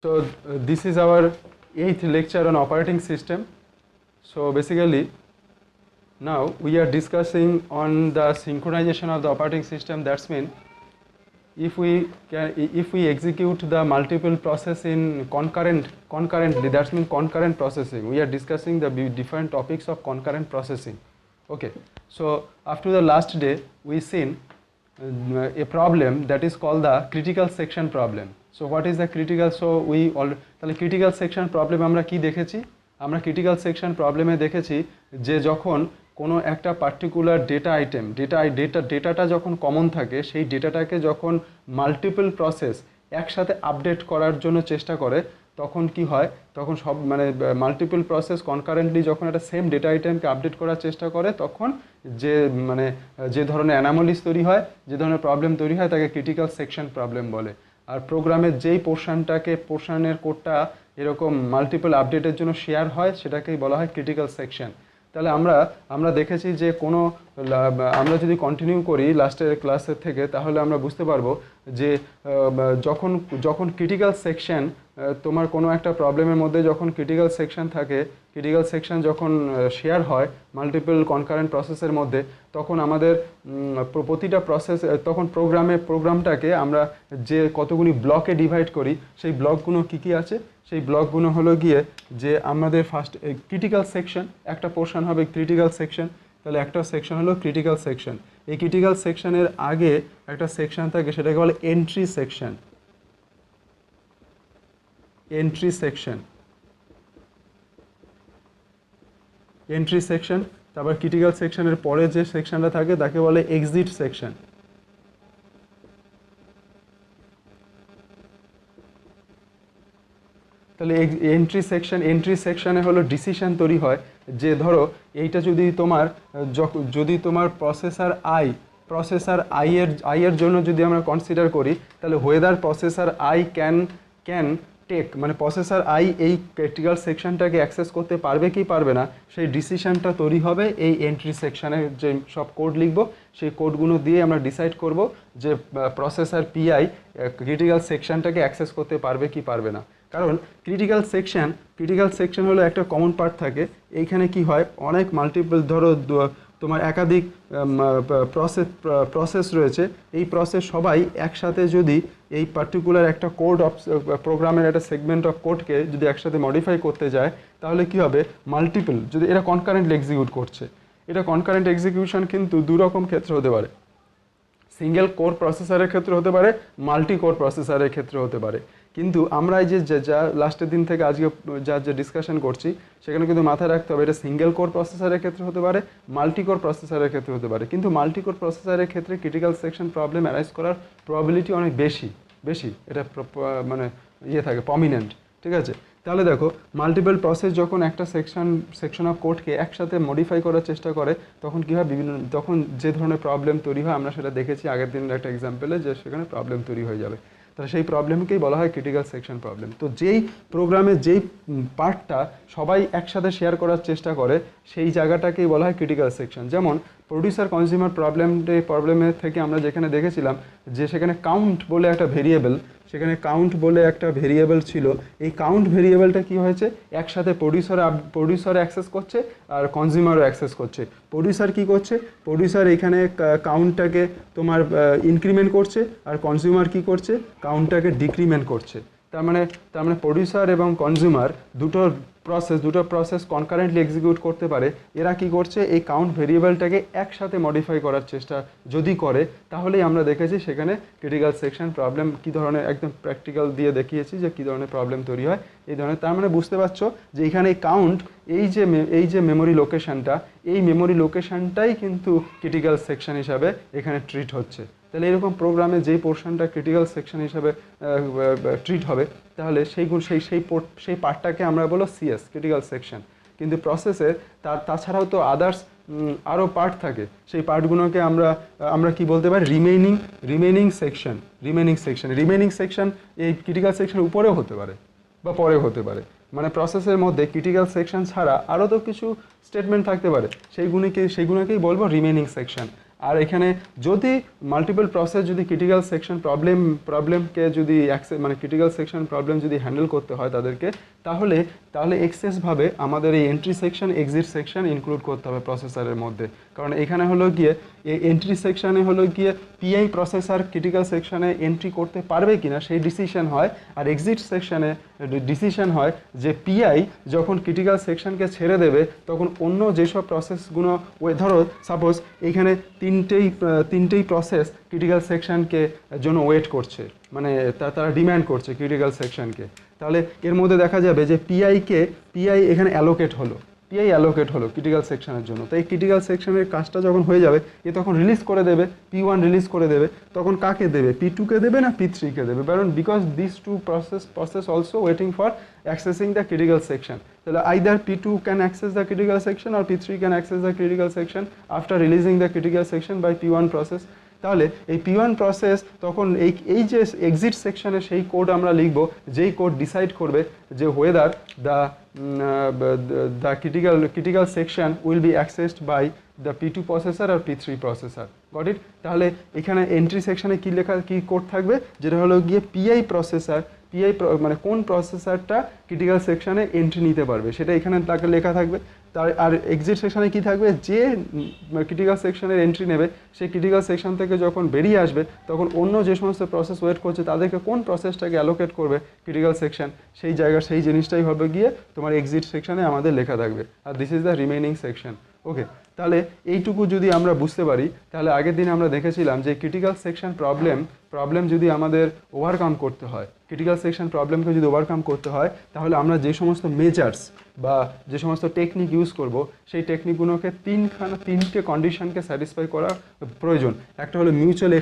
This is our 8th lecture on operating system. So basically now we are discussing on the synchronization of the operating system. That's mean if we execute the multiple process in concurrently, that's mean concurrent processing. We are discussing the different topics of concurrent processing. Okay, so after the last day we seen a problem that is called the critical section problem. So what is the critical? So we all তাহলে critical section problem আমরা কি দেখেছি? আমরা critical section problem এ দেখেছি যে যখন কোনো একটা পার্টিকুলার ডেটা আইটেম ডেটাটা যখন কমন থাকে, সেই ডেটাটাকে যখন মাল্টিপল প্রসেস একসাথে আপডেট করার জন্য চেষ্টা করে, তখন কি হয়, তখন সব মানে মাল্টিপল প্রসেস কনকারেন্টলি যখন একটা সেম ডেটা আইটেমকে আপডেট করার চেষ্টা করে, তখন যে মানে যে ধরনের অ্যানোমালিস তৈরি হয়, যে ধরনের প্রবলেম তৈরি হয়, তাকে ক্রিটিক্যাল সেকশন প্রবলেম বলে। আর প্রোগ্রামের যেই পোর্শনের কোডটা এরকম মাল্টিপল আপডেটের জন্য শেয়ার হয়, সেটাকেই বলা হয় ক্রিটিক্যাল সেকশন। তাহলে আমরা দেখেছি যে কোনো আমরা যদি কন্টিনিউ করি লাস্টের ক্লাসের থেকে, তাহলে আমরা বুঝতে পারবো যে যখন ক্রিটিক্যাল সেকশন তোমার কোনো একটা প্রবলেমের মধ্যে যখন ক্রিটিক্যাল সেকশন থাকে, ক্রিটিক্যাল সেকশন যখন শেয়ার হয় মাল্টিপল কনকারেন্ট প্রসেসের মধ্যে, তখন আমাদের প্রতিটা প্রসেস তখন প্রোগ্রামটাকে আমরা যে কতগুলি ব্লকে ডিভাইড করি, সেই ব্লকগুলো কী আছে, সেই ব্লকগুলো হলো গিয়ে যে আমাদের ফার্স্ট ক্রিটিক্যাল সেকশন, একটা পোর্শন হবে ক্রিটিক্যাল সেকশন। তাহলে একটা সেকশন হলো ক্রিটিক্যাল সেকশন। এই ক্রিটিক্যাল সেকশনের আগে একটা সেকশন থাকে, সেটাকে বলে এন্ট্রি সেকশন। Entry section. তারপর ক্রিটিক্যাল সেকশনের পরে যে সেকশনটা থাকে তাকে বলে এক্সিট সেকশন। তাহলে এন্ট্রি সেকশনে হলো ডিসিশন তৈরি হয় যে ধরো এইটা যদি তোমার প্রসেসর আই এর জন্য যদি আমরা কনসিডার করি, তাহলে whether processor I can take, মানে প্রসেসর আই এই ক্রিটিক্যাল সেকশনটাকে অ্যাক্সেস করতে পারবে কি পারবে না, সেই ডিসিশনটা তৈরি হবে এই এন্ট্রি সেকশনে। যে সব কোড লিখবো, সেই কোডগুলো দিয়ে আমরা ডিসাইড করব যে প্রসেসর পিআই ক্রিটিক্যাল সেকশনটাকে অ্যাক্সেস করতে পারবে কি পারবে না। কারণ ক্রিটিক্যাল সেকশন হলো একটা কমন পার্ট থাকে। এইখানে কি হয়, অনেক মাল্টিপল ধরো তোমার একাধিক প্রসেস রয়েছে, এই প্রসেস সবাই একসাথে যদি এই পার্টিকুলার একটা কোড অফ প্রোগ্রামের একটা সেগমেন্ট অফ কোডকে যদি একসাথে মডিফাই করতে যায়, তাহলে কি হবে, মাল্টিপল যদি এরা কনকারেন্টলি এক্সিকিউট করছে, এটা কনকারেন্ট এক্সিকিউশন কিন্তু দুরকম ক্ষেত্রে হতে পারে। সিঙ্গেল কোর প্রসেসরের ক্ষেত্রে হতে পারে, মাল্টি কোর প্রসেসরের ক্ষেত্রে হতে পারে। কিন্তু আমরা এই যে যা লাস্টের দিন থেকে আজকে যে ডিসকাশন করছি, সেখানে কিন্তু মাথায় রাখতে হবে এটা সিঙ্গেল কোর প্রসেসরের ক্ষেত্রে হতে পারে, মাল্টি কোর প্রসেসরের ক্ষেত্রে হতে পারে। কিন্তু মাল্টি কোর প্রসেসরের ক্ষেত্রে ক্রিটিক্যাল সেকশন প্রবলেম অ্যারাইজ করার প্রবাবিলিটি অনেক বেশি এটা মানে থাকে, প্রমিনেন্ট। ঠিক আছে, তাহলে দেখো মাল্টিপল প্রসেস যখন একটা সেকশন অফ কোডকে একসাথে মডিফাই করার চেষ্টা করে, তখন কী হয়, তখন যে ধরনের প্রবলেম তৈরি হয়, আমরা সেটা দেখেছি আগের দিনের একটা এক্সাম্পলে, যে সেখানে প্রবলেম তৈরি হয়ে যাবে। তাহলে সেই প্রবলেমকেই বলা হয় ক্রিটিক্যাল সেকশন প্রবলেম। তো যেই প্রোগ্রামে যেই পার্টটা সবাই একসাথে শেয়ার করার চেষ্টা করে, সেই জায়গাটাকেই বলা হয় ক্রিটিক্যাল সেকশন। যেমন প্রডিউসার কনজিউমার প্রবলেমের থেকে আমরা যেখানে দেখেছিলাম যে সেখানে কাউন্ট বলে একটা ভেরিয়েবল ছিল। এই কাউন্ট ভেরিয়েবলটা কি হয়েছে, একসাথে প্রডিউসার অ্যাক্সেস করছে আর কনজিউমারও অ্যাক্সেস করছে। প্রডিউসার কি করছে, প্রডিউসার এখানে কাউন্টটাকে তোমার ইনক্রিমেন্ট করছে, আর কনজিউমার কি করছে, কাউন্টটাকে ডিক্রিমেন্ট করছে। তার মানে প্রডিউসার এবং কনজিউমার দুটো প্রসেস কনকারেন্টলি এক্সিকিউট করতে পারে। এরা কি করছে, এই কাউন্ট ভেরিয়েবলটাকে একসাথে মডিফাই করার চেষ্টা যদি করে, তাহলেই আমরা দেখেছি সেখানে ক্রিটিক্যাল সেকশন প্রবলেম কী ধরনের, একদম প্র্যাকটিক্যাল দিয়ে দেখিয়েছি যে কী ধরনের প্রবলেম তৈরি হয় এই ধরনের। তার মানে বুঝতে পারছো যে এখানে কাউন্ট এই যে মেমোরি লোকেশনটা, এই মেমোরি লোকেশনটাই কিন্তু ক্রিটিক্যাল সেকশন হিসাবে এখানে ট্রিট হচ্ছে। তাহলে এরকম প্রোগ্রামে যেই পোর্শনটা ক্রিটিক্যাল সেকশন হিসাবে ট্রিট হবে, তাহলে সেই পার্টটাকে আমরা বলবো সিএস, ক্রিটিক্যাল সেকশন। কিন্তু প্রসেসে তাছাড়াও তো আদার্স আরও পার্ট থাকে, সেই পার্টগুলোকে আমরা কি বলতে পারি, রিমেনিং সেকশন। এই ক্রিটিক্যাল সেকশন উপরেও হতে পারে বা পরেও হতে পারে। মানে প্রসেসের মধ্যে ক্রিটিক্যাল সেকশন ছাড়া আরও তো কিছু স্টেটমেন্ট থাকতে পারে, সেইগুলোকেই বলবো রিমেনিং সেকশন। আর এখানে যদি মাল্টিপল প্রসেস যদি ক্রিটিক্যাল সেকশন প্রবলেমকে যদি মানে ক্রিটিক্যাল সেকশন প্রবলেম যদি হ্যান্ডেল করতে হয় তাদেরকে, তাহলে এক্সেসভাবে আমাদের এই entry section exit section include করতে হবে প্রসেসরের মধ্যে। কারণ এখানে হলো গিয়ে এই এন্ট্রি সেকশনে হলো গিয়ে পিআই প্রসেসর ক্রিটিক্যাল সেকশনে এন্ট্রি করতে পারবে কিনা সেই ডিসিশন হয়, আর এক্সিট সেকশনে ডিসিশন হয় যে পিআই যখন ক্রিটিক্যাল সেকশনকে ছেড়ে দেবে তখন অন্য যেসব প্রসেসগুলো ধরো সাপোজ এখানে তিনটেই প্রসেস ক্রিটিক্যাল সেকশনকে জন্য ওয়েট করছে, মানে তারা ডিম্যান্ড করছে ক্রিটিক্যাল সেকশনকে, তাহলে এর মধ্যে দেখা যাবে যে পিআই এখানে অ্যালোকেট হলো ক্রিটিক্যাল সেকশনের জন্য। তো এই ক্রিটিক্যাল সেকশনের কাজটা যখন হয়ে যাবে এ তখন রিলিজ করে দেবে, P1 রিলিজ করে দেবে, তখন কাকে দেবে, P2কে দেবে না P3কে দেবে, কারণ because this two process also waiting for accessing the critical section. তাহলে either P2 can access the critical section আর P3 can access the critical section after releasing the critical section by P1 process. তাহলে এই P1 process তখন এই যে exit সেকশনে সেই code আমরা লিখব যেই কোড ডিসাইড করবে যে weather the critical section will be accessed by the P2 processor or P3 processor. Got it? তাহলে এখানে এন্ট্রি সেকশনে কি কোড থাকবে, যেটা হলো গিয়ে পিআই মানে কোন প্রসেসরটা ক্রিটিক্যাল সেকশনে এন্ট্রি নিতে পারবে সেটা এখানে তাকে লেখা থাকবে। আর এক্সিট সেকশনে কি থাকবে, যে ক্রিটিক্যাল সেকশনের এন্ট্রি নেবে সেই ক্রিটিক্যাল সেকশন থেকে যখন বেরিয়ে আসবে তখন অন্য যে সমস্ত প্রসেস ওয়েট করছে তাদেরকে কোন প্রসেসটাকে অ্যালোকেট করবে ক্রিটিক্যাল সেকশন, সেই জিনিসটাই হবে গিয়ে তোমার এক্সিট সেকশনে আমাদের লেখা থাকবে। আর this is the remaining section. Okay, তাহলে এইটুকু যদি আমরা বুঝতে পারি তাহলে আগের দিন আমরা দেখেছিলাম যে ক্রিটিক্যাল সেকশন প্রবলেম যদি আমাদের ওভারকাম করতে হয়, ক্রিটিক্যাল সেকশন প্রবলেমকে যদি ওভারকাম করতে হয় তাহলে আমরা যে সমস্ত মেজার্স বা যে সমস্ত টেকনিক ইউজ করব সেই টেকনিকগুলোকে তিনটে কন্ডিশনকে স্যাটিসফাই করা প্রয়োজন। একটা হলো mutual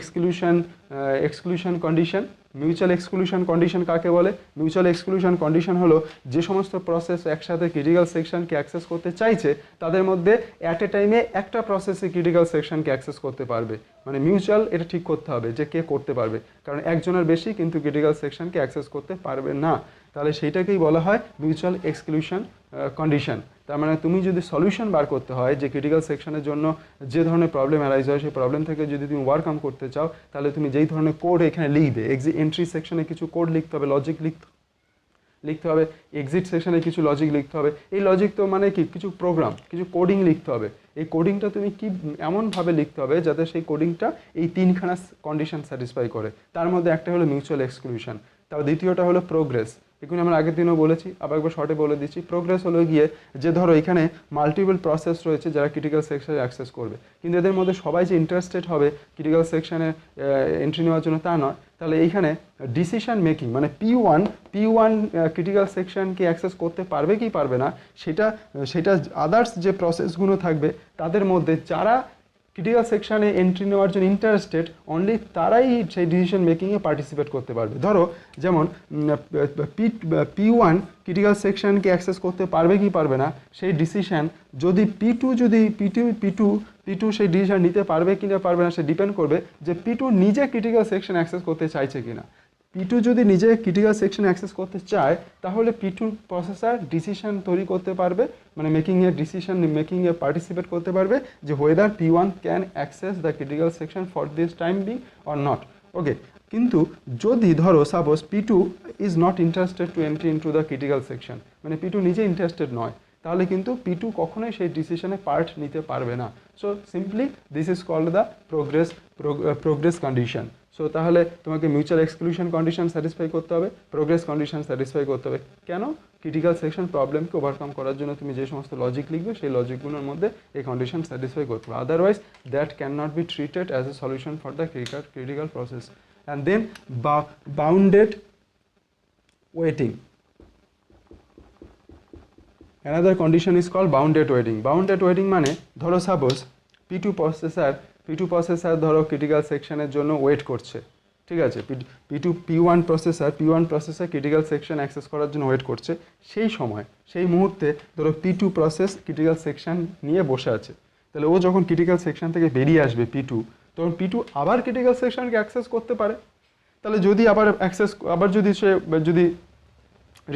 exclusion condition. Mutual exclusion condition কাকে বলে? মিউচুয়াল এক্সক্লুশন কন্ডিশন হলো যে সমস্ত প্রসেস একসাথে ক্রিটিক্যাল সেকশনকে অ্যাক্সেস করতে চাইছে তাদের মধ্যে অ্যাট এ টাইমে একটা প্রসেসে ক্রিটিক্যাল সেকশনকে অ্যাক্সেস করতে পারবে, মানে মিউচুয়াল এটা ঠিক করতে হবে যে কে করতে পারবে, কারণ একজনের বেশি কিন্তু ক্রিটিক্যাল সেকশনকে অ্যাক্সেস করতে পারবে না, তাহলে সেইটাকেই বলা হয় মিউচুয়াল এক্সক্লুশন কন্ডিশন। তার মানে তুমি যদি সলিউশন বার করতে হয় যে ক্রিটিক্যাল সেকশনের জন্য যে ধরনের প্রবলেম অ্যারাইজ হয় সেই প্রবলেম থেকে যদি তুমি ওভারকাম করতে চাও তাহলে তুমি যেই ধরনের কোড এখানে লিখবে, এন্ট্রি সেকশনে কিছু কোড লিখতে হবে, লজিক লিখতে হবে, এক্সিট সেকশনে কিছু লজিক লিখতে হবে। এই লজিক তো মানে কি, কিছু প্রোগ্রাম, কিছু কোডিং লিখতে হবে। এই কোডিংটা তুমি কি এমনভাবে লিখতে হবে যাতে সেই কোডিংটা এই তিনখানা কন্ডিশন স্যাটিসফাই করে। তার মধ্যে একটা হলো মিউচুয়াল এক্সক্লুশন, তারপর দ্বিতীয়টা হলো প্রোগ্রেস। এগুলো আমরা আগের দিনও বলেছি, আবার একবার শর্টে বলে দিচ্ছি। প্রোগ্রেস হলো গিয়ে যে ধরো এখানে মাল্টিপল প্রসেস রয়েছে যারা ক্রিটিক্যাল সেকশনে অ্যাক্সেস করবে, কিন্তু এদের মধ্যে সবাই যে ইন্টারেস্টেড হবে ক্রিটিক্যাল সেকশনে এন্ট্রি নেওয়ার জন্য তা নয়। তাহলে এইখানে ডিসিশন মেকিং মানে P1 ক্রিটিক্যাল সেকশনকে অ্যাক্সেস করতে পারবে কি পারবে না সেটা আদার্স যে প্রসেসগুলো থাকবে তাদের মধ্যে যারা ক্রিটিক্যাল সেকশনে এন্ট্রি নেওয়ার জন্য ইন্টারেস্টেড অনলি তারাই সেই ডিসিশন মেকিংয়ে পার্টিসিপেট করতে পারবে। ধরো যেমন P1 ক্রিটিক্যাল সেকশনকে অ্যাক্সেস করতে পারবে কি পারবে না সেই ডিসিশন যদি P2 সেই ডিসিশন নিতে পারবে কি না পারবে না সে ডিপেন্ড করবে যে P2 নিজে ক্রিটিক্যাল সেকশন অ্যাক্সেস করতে চাইছে কিনা। P2 যদি নিজে ক্রিটিক্যাল সেকশন অ্যাক্সেস করতে চায় তাহলে P2 প্রসেসর ডিসিশন তৈরি করতে পারবে, মানে ডিসিশন মেকিংয়ে পার্টিসিপেট করতে পারবে যে whether P1 can access the critical section for this time being or not. Okay, কিন্তু যদি ধরো suppose P2 is not interested to entry into the critical section, মানে P2 নিজে ইন্টারেস্টেড নয়, তাহলে কিন্তু P2 কখনোই সেই ডিসিশনে পার্ট নিতে পারবে না। So simply this is called the progress condition. So তাহলে তোমাকে মিউচুয়াল এক্সক্লুশন কন্ডিশন স্যাটিসফাই করতে হবে, প্রোগ্রেস কন্ডিশন স্যাটিসফাই করতে হবে। কেন? ক্রিটিক্যাল সেকশন প্রবলেমকে ওভারকাম করার জন্য তুমি যে সমস্ত লজিক লিখবে সেই লজিকগুলোর মধ্যে এই কন্ডিশন স্যাটিসফাই করতে হবে, otherwise that can not be treated as a solution for the critical process. And then bounded waiting, another condition is called bounded waiting. Bounded waiting মানে ধরো সাপোজ P2 প্রসেসর ধরো critical সেকশনের জন্য wait করছে, ঠিক আছে, P1 processor critical section access করার জন্য ওয়েট করছে, সেই মুহূর্তে ধরো P2 প্রসেস ক্রিটিক্যাল সেকশন নিয়ে বসে আছে, তাহলে ও যখন ক্রিটিক্যাল সেকশন থেকে বেরিয়ে আসবে P2 তখন P2 আবার ক্রিটিক্যাল সেকশনকে অ্যাক্সেস করতে পারে। তাহলে যদি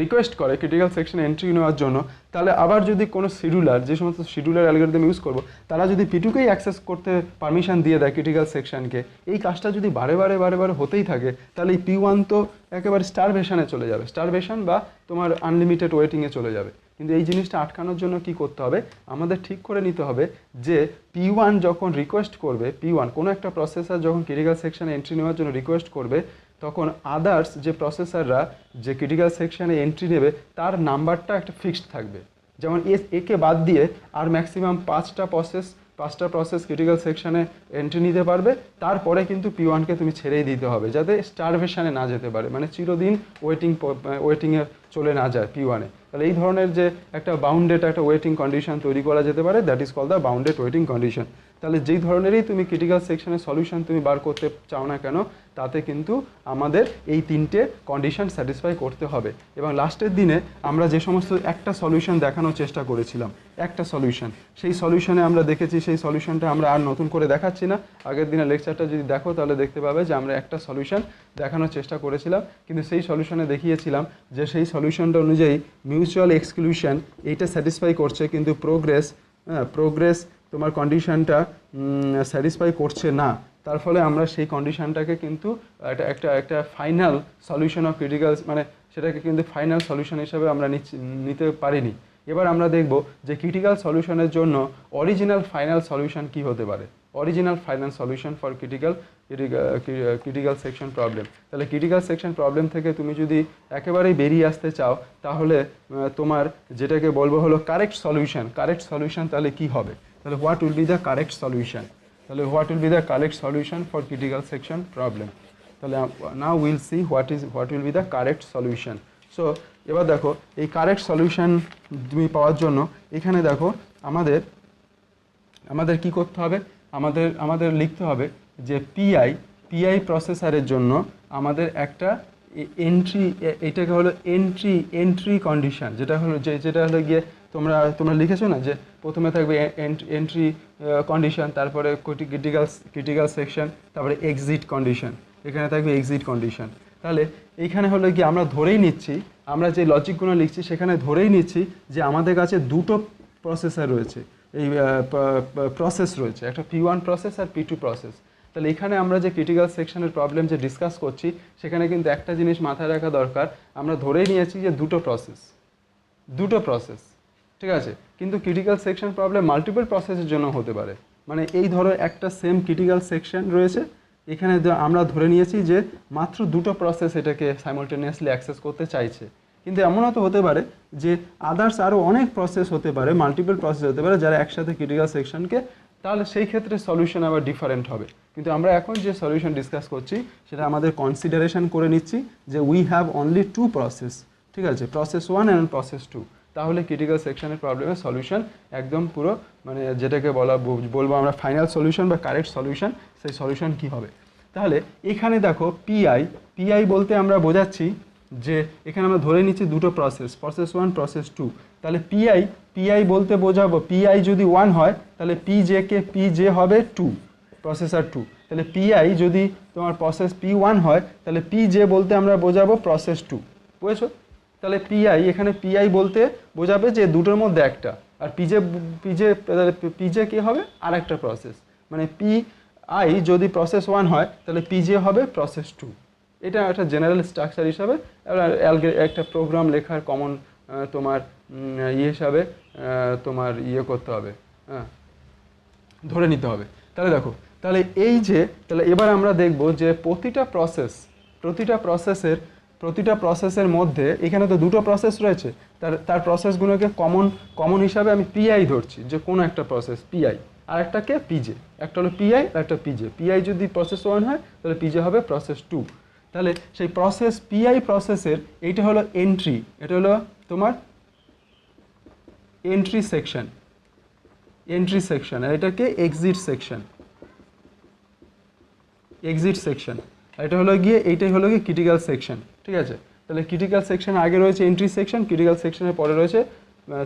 রিকোয়েস্ট করে ক্রিটিক্যাল সেকশনে এন্ট্রি নেওয়ার জন্য, তাহলে আবার যদি কোনো শিডিউলার, যে সমস্ত শিডিউলার অ্যালগরিদম ইউজ করবো, তারা যদি P2কেই অ্যাক্সেস করতে পারমিশন দিয়ে দেয় ক্রিটিক্যাল সেকশনকে, এই কাজটা যদি বারে বারে হতেই থাকে, তাহলে এই P1 তো একেবারে স্টারভেশনে চলে যাবে, স্টারভেশন বা তোমার আনলিমিটেড ওয়েটিংয়ে চলে যাবে। কিন্তু এই জিনিসটা আটকানোর জন্য কি করতে হবে, আমাদের ঠিক করে নিতে হবে যে P1 যখন রিকোয়েস্ট করবে, P1 কোনো একটা প্রসেসর যখন ক্রিটিক্যাল সেকশনে এন্ট্রি নেওয়ার জন্য রিকোয়েস্ট করবে, তখন আদার্স যে প্রসেসররা যে ক্রিটিক্যাল সেকশনে এন্ট্রি নেবে তার নাম্বারটা একটা ফিক্সড থাকবে। যেমন একে বাদ দিয়ে আর ম্যাক্সিমাম পাঁচটা প্রসেস ক্রিটিক্যাল সেকশনে এন্ট্রি নিতে পারবে, তারপরে কিন্তু P1কে তুমি ছেড়েই দিতে হবে, যাতে স্টারভেশনে না যেতে পারে, মানে চিরদিন ওয়েটিংয়ে চলে না যায় P1-এ। তাহলে এই ধরনের যে একটা বাউন্ডেড একটা ওয়েটিং কন্ডিশন তৈরি করা যেতে পারে, that is call the bounded waiting condition. তাহলে যেই ধরনেরই তুমি ক্রিটিক্যাল সেকশনের সলিউশন তুমি বার করতে চাও না কেন, তাতে কিন্তু আমাদের এই তিনটে কন্ডিশন স্যাটিসফাই করতে হবে। এবং লাস্টের দিনে আমরা যে সমস্ত একটা সলিউশন দেখানোর চেষ্টা করেছিলাম, একটা সলিউশন, সেই সলিউশনে আমরা দেখেছি, সেই সলিউশনটা আমরা আর নতুন করে দেখাচ্ছি না। আগের দিনের লেকচারটা যদি দেখো তাহলে দেখতে পাবে যে আমরা একটা সলিউশন দেখানোর চেষ্টা করেছিলাম, কিন্তু সেই সলিউশনে দেখিয়েছিলাম যে সেই সলিউশনটা অনুযায়ী মিউচুয়াল এক্সক্লুশন এইটা স্যাটিসফাই করছে, কিন্তু প্রোগ্রেস তোমার কন্ডিশনটা স্যাটিসফাই করছে না। তার ফলে আমরা সেই কন্ডিশনটাকে কিন্তু একটা ফাইনাল সলিউশন অফ ক্রিটিক্যাল, মানে সেটাকে কিন্তু ফাইনাল সলিউশন হিসেবে আমরা নিতে পারিনি। এবার আমরা দেখব যে ক্রিটিক্যাল সলিউশনের জন্য অরিজিনাল ফাইনাল সলিউশন কি হতে পারে, original final solution for critical section problem. তাহলে ক্রিটিক্যাল সেকশন প্রবলেম থেকে তুমি যদি একেবারেই বেরিয়ে আসতে চাও, তাহলে তোমার যেটাকে বলবো হলো কারেক্ট সলিউশন তাহলে কি হবে, তাহলে what will be the correct solution, তাহলে what will be the correct solution for critical section problem. তাহলে now will see what will be the correct solution. So এবার দেখো এই কারেক্ট সলিউশন তুমি পাওয়ার জন্য এখানে দেখো আমাদের কি করতে হবে, আমাদের লিখতে হবে যে পিআই প্রসেসরের জন্য আমাদের একটা এন্ট্রি, এটাকে হলো এন্ট্রি কন্ডিশন, যেটা হলো গিয়ে তোমরা লিখেছো না যে প্রথমে থাকবে এন্ট্রি কন্ডিশন, তারপরে ক্রিটিক্যাল সেকশন, তারপরে এক্সিট কন্ডিশন, এখানে থাকবে এক্সিট কন্ডিশন। তাহলে এইখানে হলো গিয়ে আমরা ধরেই নিচ্ছি, আমরা যে লজিকগুলো লিখছি সেখানে ধরেই নিচ্ছি যে আমাদের কাছে দুটো প্রসেসর রয়েছে, এই প্রসেস রয়েছে, একটা P1 প্রসেস আর P2 প্রসেস। তাহলে এখানে আমরা যে ক্রিটিক্যাল সেকশনের প্রবলেম যে ডিসকাস করছি, সেখানে কিন্তু একটা জিনিস মাথায় রাখা দরকার, আমরা ধরেই নিয়েছি যে দুটো প্রসেস, ঠিক আছে, কিন্তু ক্রিটিক্যাল সেকশন প্রবলেম মাল্টিপল প্রসেসের জন্য হতে পারে। মানে এই ধরো একটা সেম ক্রিটিক্যাল সেকশন রয়েছে, এখানে আমরা ধরে নিয়েছি যে মাত্র দুটো প্রসেস এটাকে সাইমালটেনিয়াসলি অ্যাক্সেস করতে চাইছে, কিন্তু এমনও তো হতে পারে যে আদার্স আরও অনেক প্রসেস হতে পারে, মাল্টিপল প্রসেস হতে পারে যারা একসাথে ক্রিটিক্যাল সেকশনকে, তাহলে সেই ক্ষেত্রে সলিউশন আবার ডিফারেন্ট হবে। কিন্তু আমরা এখন যে সলিউশন ডিসকাস করছি সেটা আমাদের কনসিডারেশন করে নিচ্ছি যে we have only to process, ঠিক আছে, প্রসেস 1 অ্যান্ড প্রসেস 2। তাহলে ক্রিটিক্যাল সেকশনের প্রবলেমের সলিউশন একদম পুরো, মানে যেটাকে বলবো আমরা ফাইনাল সলিউশন বা কারেক্ট সলিউশন, সেই সলিউশন কি হবে। তাহলে এখানে দেখো পিআই বলতে আমরা বোঝাচ্ছি যে এখানে আমরা ধরে নিচ্ছি দুটো প্রসেস 1 প্রসেস 2। তাহলে পিআই বলতে বোঝাবো, পিআই যদি 1 হয় তাহলে পিজে হবে 2, প্রসেসর 2। তাহলে পিআই যদি তোমার প্রসেস P1 হয় তাহলে পিজে বলতে আমরা বোঝাবো প্রসেস 2, বুঝেছো। তাহলে এখানে পিআই বলতে বোঝাবে যে দুটোর মধ্যে একটা, আর পিজে কি হবে আর একটা প্রসেস, মানে পিআই যদি প্রসেস 1 হয় তাহলে পিজে হবে প্রসেস 2। এটা একটা জেনারেল স্ট্রাকচার হিসাবে একটা প্রোগ্রাম লেখার কমন তোমার হিসাবে তোমার করতে হবে, হ্যাঁ, ধরে নিতে হবে। তাহলে দেখো, তাহলে তাহলে এবার আমরা দেখব যে প্রতিটা প্রসেসের মধ্যে এখানে তো দুটো প্রসেস রয়েছে, তার প্রসেসগুলোকে কমন হিসাবে আমি পিআই ধরছি, যে কোনো একটা প্রসেস পিআই, আর একটাকে পিজে, একটা হলো পিআই আর একটা পিজে। পিআই যদি প্রসেস 1 হয় তাহলে পিজে হবে প্রসেস 2। তাহলে সেই পিআই প্রসেসের এইটা হলো এন্ট্রি, এটা হলো তোমার এন্ট্রি সেকশন, আর এটাকে এক্সিট সেকশন, এটা হলো গিয়ে এইটাই হলো গিয়ে ক্রিটিক্যাল সেকশন, ঠিক আছে। তাহলে ক্রিটিক্যাল সেকশন আগে রয়েছে এন্ট্রি সেকশন, ক্রিটিক্যাল সেকশনের পরে রয়েছে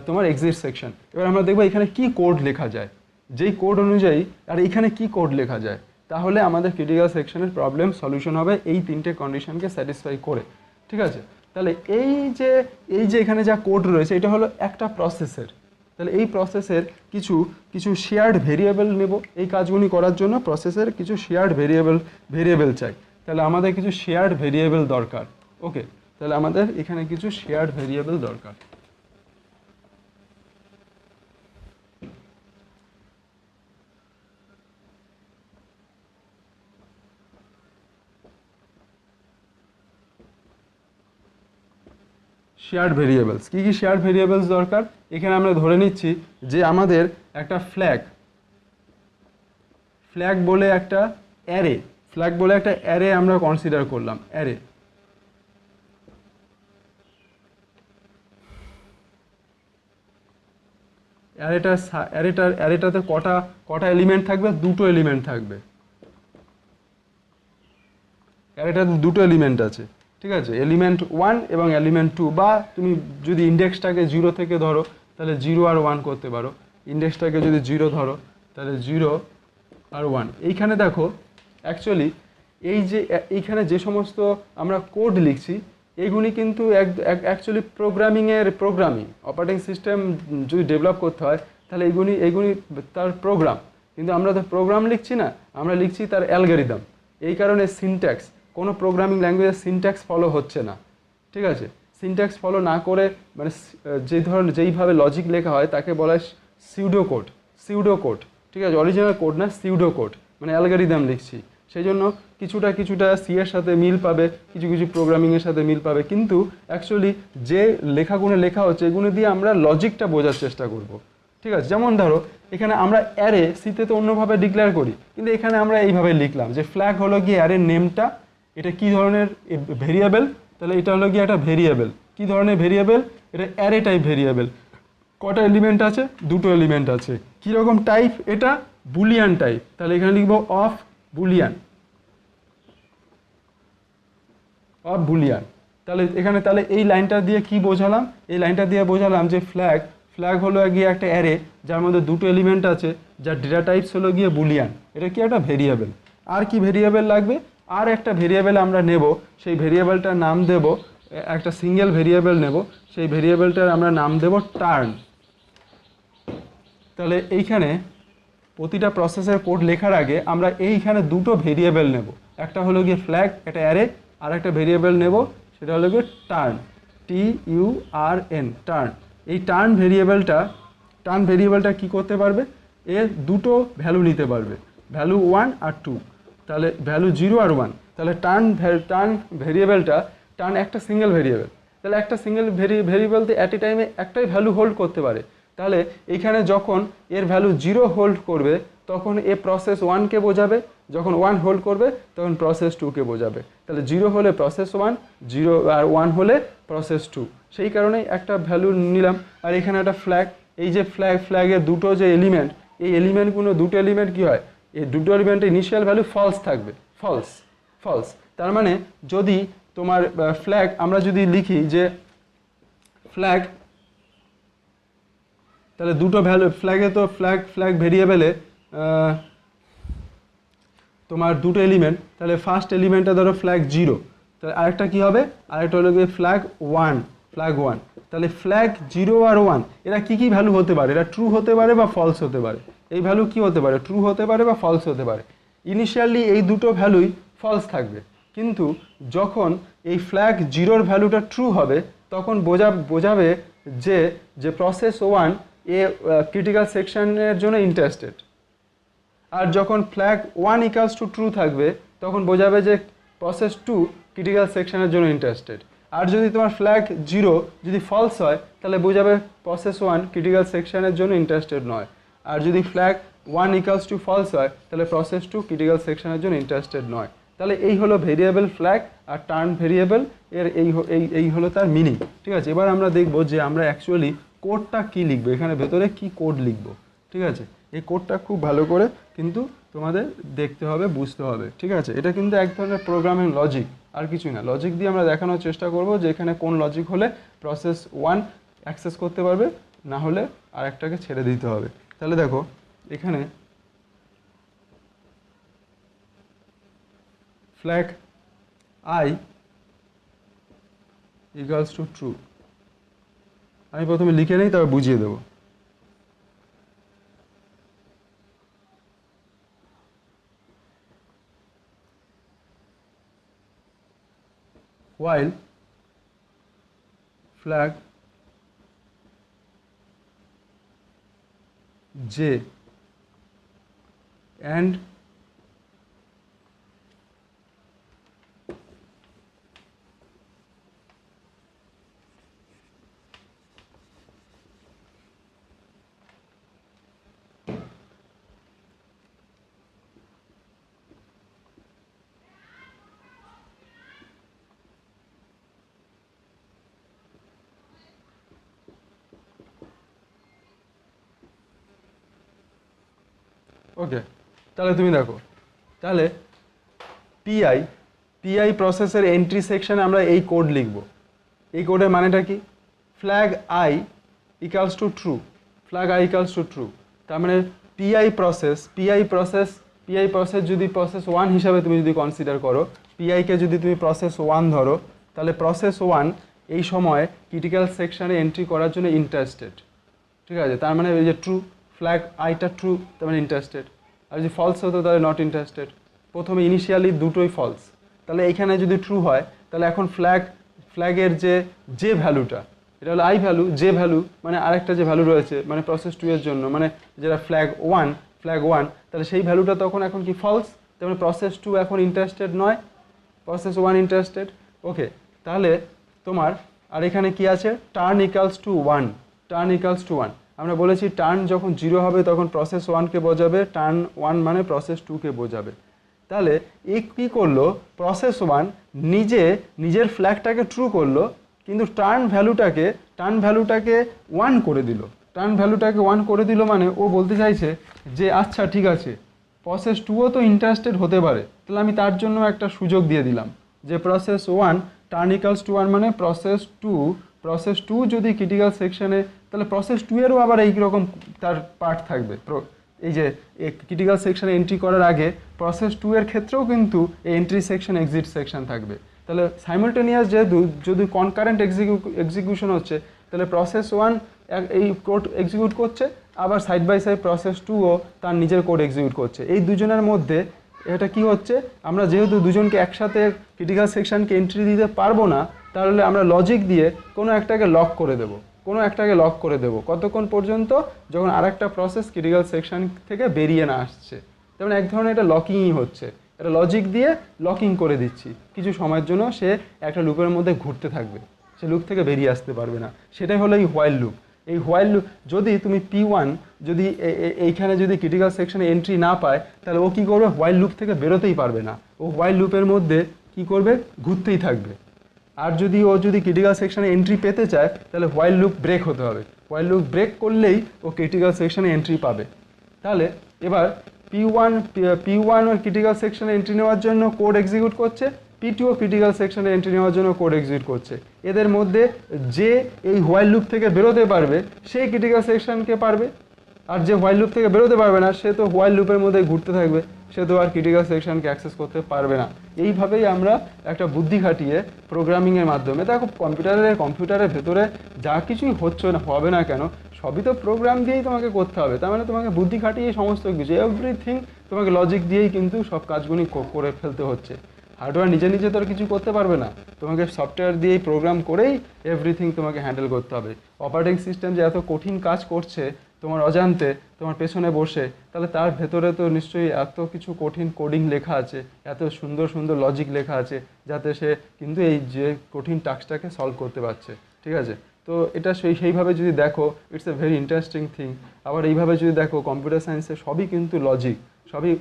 তোমার এক্সিট সেকশন। এবার আমরা দেখবো এখানে কি কোড লেখা যায়, যেই কোড অনুযায়ী, আর এখানে কি কোড লেখা যায়, তাহলে আমাদের ক্রিটিক্যাল সেকশনের প্রবলেম সলিউশন হবে এই তিনটে কন্ডিশনকে স্যাটিসফাই করে, ঠিক আছে। তাহলে এই যে এখানে যা কোড রয়েছে এটা হলো একটা প্রসেসের। তাহলে এই প্রসেসের কিছু কিছু শেয়ার্ড ভেরিয়েবল নেব এই কাজগুলি করার জন্য। প্রসেসের কিছু শেয়ার্ড ভেরিয়েবল চাই। তাহলে আমাদের কিছু শেয়ার্ড ভেরিয়েবল দরকার। ওকে, তাহলে আমাদের এখানে কিছু শেয়ার্ড ভেরিয়েবল দরকার। শেয়ার্ড ভেরিয়েবলস কী কী শেয়ার্ড ভেরিয়েবলস দরকার? এখানে আমরা ধরে নিচ্ছি যে আমাদের একটা ফ্ল্যাগ বলে একটা অ্যারে আমরা কনসিডার করলাম। অ্যারেটাতে কটা এলিমেন্ট থাকবে? দুটো এলিমেন্ট থাকবে। অ্যারেটাতে দুটো এলিমেন্ট আছে, ঠিক আছে, এলিমেন্ট 1 এবং এলিমেন্ট 2। বা তুমি যদি ইন্ডেক্সটাকে 0 থেকে ধরো তাহলে 0 আর 1 করতে পারো। ইন্ডেক্সটাকে যদি 0 ধরো তাহলে 0 আর 1। এইখানে দেখো অ্যাকচুয়ালি এইখানে যে সমস্ত আমরা কোড লিখছি এইগুলি কিন্তু অ্যাকচুয়ালি প্রোগ্রামিং অপারেটিং সিস্টেম যদি ডেভেলপ করতে হয় তাহলে এইগুলি তার প্রোগ্রাম। কিন্তু আমরা তো প্রোগ্রাম লিখছি না, আমরা লিখছি তার অ্যালগরিদম। এই কারণে সিনট্যাক্স, কোনো প্রোগ্রামিং ল্যাঙ্গুয়েজের সিনট্যাক্স ফলো হচ্ছে না, ঠিক আছে। সিনট্যাক্স ফলো না করে মানে যেইভাবে লজিক লেখা হয় তাকে বলা হয় সিউডো কোড, ঠিক আছে। অরিজিনাল কোড না, সিউডো কোড, মানে অ্যালগরিদম লিখছি। সেই জন্য কিছুটা সি এর সাথে মিল পাবে, কিছু প্রোগ্রামিংয়ের সাথে মিল পাবে, কিন্তু অ্যাকচুয়ালি যে লেখাগুলো লেখা হচ্ছে এগুলো দিয়ে আমরা লজিকটা বোঝার চেষ্টা করব, ঠিক আছে। যেমন ধরো এখানে আমরা অ্যারে সিতে তো অন্যভাবে ডিক্লেয়ার করি, কিন্তু এখানে আমরা এইভাবে লিখলাম যে ফ্ল্যাগ হলো গিয়ে অ্যারের নেমটা, এটা কি ধরনের ভেরিয়েবল, তাহলে এটা হলো গিয়ে একটা ভেরিয়েবল। কি ধরনের ভেরিয়েবল? এটা অ্যারে টাইপ ভেরিয়েবল। কটা এলিমেন্ট আছে? দুটো এলিমেন্ট আছে। কীরকম টাইপ? এটা বুলিয়ান টাইপ। তাহলে এখানে লিখবো অফ বুলিয়ান। তাহলে এই লাইনটা দিয়ে কি বোঝালাম? এই লাইনটা দিয়ে বোঝালাম যে ফ্ল্যাগ হলো গিয়ে একটা অ্যারে যার মধ্যে দুটো এলিমেন্ট আছে, যার ডেটা টাইপস হলো গিয়ে বুলিয়ান। এটা কি একটা ভেরিয়েবল। আর কি ভেরিয়েবল লাগবে? আর একটা ভেরিয়েবল আমরা নেব, সেই ভেরিয়েবলটার নাম দেব, একটা সিঙ্গেল ভেরিয়েবল নেব, সেই ভেরিয়েবলটার আমরা নাম দেব টার্ন। তাহলে এইখানে প্রতিটা প্রসেসের কোড লেখার আগে আমরা এইখানে দুটো ভেরিয়েবল নেব, একটা হলো গিয়ে ফ্ল্যাগ, একটা অ্যারে, আর একটা ভেরিয়েবল নেব সেটা হলো গিয়ে টার্ন, TURN, টার্ন। এই টার্ন ভেরিয়েবলটা কি করতে পারবে? এর দুটো ভ্যালু নিতে পারবে, ভ্যালু 1 আর 2, তাহলে ভ্যালু 0 আর 1। তাহলে টার্ন ভেরিয়েবলটা একটা সিঙ্গেল ভেরিয়েবল, তাহলে একটা সিঙ্গেল ভেরিয়েবলতে অ্যাট এ টাইমে একটাই ভ্যালু হোল্ড করতে পারে। তাহলে এইখানে যখন এর ভ্যালু 0 হোল্ড করবে তখন এ প্রসেস 1কে বোঝাবে, যখন 1 হোল্ড করবে তখন প্রসেস 2কে বোঝাবে। তাহলে 0 হলে প্রসেস 1, 0 আর 1 হলে প্রসেস 2। সেই কারণেই একটা ভ্যালু নিলাম। আর এখানে একটা ফ্ল্যাগ, এই যে ফ্ল্যাগের দুটো যে এলিমেন্ট, এই এলিমেন্টগুলো দুটো এলিমেন্ট কী হয়? এই দুটো এলিমেন্টের ইনিশিয়াল ভ্যালু ফলস থাকবে, ফলস। তার মানে যদি তোমার ফ্ল্যাগ, আমরা যদি লিখি যে ফ্ল্যাগ, তাহলে দুটো ভ্যালু ফ্ল্যাগে তো ফ্ল্যাগ ভেরিয়েবলে তোমার দুটো এলিমেন্ট, তাহলে ফার্স্ট এলিমেন্টটা ধরো ফ্ল্যাগ 0, তাহলে আরেকটা কী হবে? আরেকটা হলো গিয়ে ফ্ল্যাগ 1। তাহলে ফ্ল্যাগ 0 আর 1 এরা কী ভ্যালু হতে পারে? এরা ট্রু হতে পারে বা ফলস হতে পারে। এই ভ্যালু কি হতে পারে? ট্রু হতে পারে বা ফলস হতে পারে। ইনিশিয়ালি এই দুটো ভ্যালুই ফলস থাকবে, কিন্তু যখন এই ফ্ল্যাগ 0-র ভ্যালুটা ট্রু হবে তখন বোঝাবে যে প্রসেস 1 এ ক্রিটিক্যাল সেকশনের জন্য ইন্টারেস্টেড। আর যখন ফ্ল্যাগ 1 ইকুয়ালস টু ট্রু থাকবে তখন বোঝাবে যে প্রসেস 2 ক্রিটিক্যাল সেকশনের জন্য ইন্টারেস্টেড। আর যদি তোমার ফ্ল্যাগ 0 যদি ফলস হয় তাহলে বোঝাবে প্রসেস 1 ক্রিটিক্যাল সেকশনের জন্য ইন্টারেস্টেড নয়। আর যদি ফ্ল্যাগ 1 ইকুয়ালস টু ফলস হয় তাহলে প্রসেস 2 ক্রিটিক্যাল সেকশনের জন্য ইন্টারেস্টেড নয়। তাহলে এই হলো ভেরিয়েবল ফ্ল্যাগ আর টার্ন ভেরিয়েবল এর এই হলো তার মিনিং, ঠিক আছে। এবার আমরা দেখব যে আমরা অ্যাকচুয়ালি কোডটা কি লিখবো, এখানে ভেতরে কি কোড লিখবো, ঠিক আছে। এই কোডটা খুব ভালো করে কিন্তু তোমাদের দেখতে হবে, বুঝতে হবে, ঠিক আছে। এটা কিন্তু এক ধরনের প্রোগ্রামিং লজিক, আর কিছুই না। লজিক দিয়ে আমরা দেখানোর চেষ্টা করব যে এখানে কোন লজিক হলে প্রসেস 1 অ্যাক্সেস করতে পারবে, না হলে আরেকটাকে ছেড়ে দিতে হবে। তাহলে দেখো এখানে flag I equals to true. আমি প্রথমে লিখে নেই, তবে বুঝিয়ে দেবো। while flag j and ওকে, তাহলে তুমি দেখো, তাহলে পিআই প্রসেসের এন্ট্রি সেকশনে আমরা এই কোড লিখব। এই কোডের মানেটা কি? Flag I equals to true, flag I equals to true. তার মানে পিআই প্রসেস যদি প্রসেস 1 হিসাবে তুমি যদি কনসিডার করো, পিআইকে যদি তুমি প্রসেস 1 ধরো, তাহলে প্রসেস 1 এই সময় ক্রিটিক্যাল সেকশনে এন্ট্রি করার জন্য ইন্টারেস্টেড। ঠিক আছে, তার মানে এই যে ট্রু, ফ্ল্যাগ আইটা ট্রু, তার মানে ইন্টারেস্টেড। আর যদি ফলস হতো তাহলে নট ইন্টারেস্টেড। প্রথমে ইনিশিয়ালি দুটোই ফলস, তাহলে এইখানে যদি ট্রু হয় তাহলে এখন ফ্ল্যাগের যে ভ্যালুটা, এটা হলো আই ভ্যালু, যে ভ্যালু মানে আরেকটা যে ভ্যালু রয়েছে মানে প্রসেস 2 এর জন্য, মানে যেটা ফ্ল্যাগ 1, তাহলে সেই ভ্যালুটা তখন এখন কি ফলস, তার মানে প্রসেস 2 এখন ইন্টারেস্টেড নয়, প্রসেস 1 ইন্টারেস্টেড। ওকে, তাহলে তোমার আর এখানে কি আছে? টার্ন ইকুয়ালস টু 1, আমরা বলেছি টার্ন যখন 0 হবে তখন প্রসেস 1কে বোঝাবে, টার্ন 1 মানে প্রসেস 2কে বোঝাবে। তাহলে এই কী করলো, প্রসেস 1 নিজের ফ্ল্যাগটাকে ট্রু করলো, কিন্তু টার্ন ভ্যালুটাকে 1 করে দিল। টার্ন ভ্যালুটাকে 1 করে দিল মানে ও বলতে চাইছে যে আচ্ছা ঠিক আছে, প্রসেস 2ও তো ইন্টারেস্টেড হতে পারে, তাহলে আমি তার জন্য একটা সুযোগ দিয়ে দিলাম যে প্রসেস 1 টার্ন ইকুয়ালস টু 1 মানে প্রসেস 2 যদি ক্রিটিক্যাল সেকশনে, তাহলে প্রসেস 2 এরও আবার এইরকম তার পার্ট থাকবে। এই যে ক্রিটিক্যাল সেকশনে এন্ট্রি করার আগে প্রসেস 2 এর ক্ষেত্রেও কিন্তু এই এন্ট্রি সেকশন এক্সিট সেকশন থাকবে। তাহলে সাইমালটেনিয়াস যেহেতু যদি কনকারেন্ট এক্সিকিউশন হচ্ছে, তাহলে প্রসেস 1 এই কোড এক্সিকিউট করছে, আবার সাইড বাই সাইড প্রসেস 2ও তার নিজের কোড এক্সিকিউট করছে। এই দুজনের মধ্যে এটা কি হচ্ছে, আমরা যেহেতু দুজনকে একসাথে ক্রিটিক্যাল সেকশনকে এন্ট্রি দিতে পারবো না, তাহলে আমরা লজিক দিয়ে কোনো একটাকে লক করে দেবো, কতক্ষণ পর্যন্ত? যখন আরেকটা প্রসেস ক্রিটিক্যাল সেকশন থেকে বেরিয়ে না আসছে। যেমন এক ধরনের এটা লকিংই হচ্ছে, এটা লজিক দিয়ে লকিং করে দিচ্ছি, কিছু সময়ের জন্য সে একটা লুপের মধ্যে ঘুরতে থাকবে, সে লুপ থেকে বেরিয়ে আসতে পারবে না। সেটাই হলো এই হোয়াইল লুপ। এই হোয়াইল লুপ যদি তুমি P1 যদি এইখানে যদি ক্রিটিক্যাল সেকশনে এন্ট্রি না পায়, তাহলে ও কী করবে? হোয়াইল লুপ থেকে বেরোতেই পারবে না, ও হোয়াইল লুপের মধ্যে কি করবে? ঘুরতেই থাকবে। আর যদি ও ক্রিটিক্যাল সেকশনে এন্ট্রি পেতে চায়, তাহলে হোয়াইল লুপ ব্রেক হতে হবে, হোয়াইল লুপ ব্রেক করলেই ও ক্রিটিক্যাল সেকশনে এন্ট্রি পাবে। তাহলে এবার P1 ওর ক্রিটিক্যাল সেকশনে এন্ট্রি নেওয়ার জন্য কোড এক্সিকিউট করছে, P2 ক্রিটিক্যাল সেকশনে এন্ট্রি নেওয়ার জন্য কোড এক্সিকিউট করছে। এদের মধ্যে যে এই হোয়াইল লুপ থেকে বেরোতে পারবে সেই ক্রিটিক্যাল সেকশনকে পারবে, আর যে হোয়াইল লুপ থেকে বেরোতে পারবে না সে তো হোয়াইল লুপের মধ্যে ঘুরতে থাকবে, সে তো আর ক্রিটিক্যাল সেকশনকে অ্যাক্সেস করতে পারবে না। এইভাবেই আমরা একটা বুদ্ধি খাটিয়ে প্রোগ্রামিংয়ের মাধ্যমে, দেখো কম্পিউটারের ভেতরে যা কিছুই হচ্ছে না হবে না কেন, সবই তো প্রোগ্রাম দিয়েই তোমাকে করতে হবে। তার মানে তোমাকে বুদ্ধি খাটিয়ে সমস্ত কিছু, এভরিথিং তোমাকে লজিক দিয়েই কিন্তু সব কাজগুলি করে ফেলতে হচ্ছে। হার্ডওয়্যার নিজে তো আর কিছু করতে পারবে না, তোমাকে সফটওয়্যার দিয়েই প্রোগ্রাম করেই এভরিথিং তোমাকে হ্যান্ডেল করতে হবে। অপারেটিং সিস্টেম যে এত কঠিন কাজ করছে তোমার অজান্তে, তোমার পেছনে বসে, তাহলে তার ভেতরে তো নিশ্চয়ই এত কিছু কঠিন কোডিং লেখা আছে, এত সুন্দর সুন্দর লজিক লেখা আছে, যাতে সে কিন্তু এই যে কঠিন টাস্কটাকে সলভ করতে পারছে। ঠিক আছে, তো এটা সেইভাবে যদি দেখো, it's a very interesting thing. আবার এইভাবে যদি দেখো, কম্পিউটার সায়েন্সে সবই কিন্তু লজিক, সবই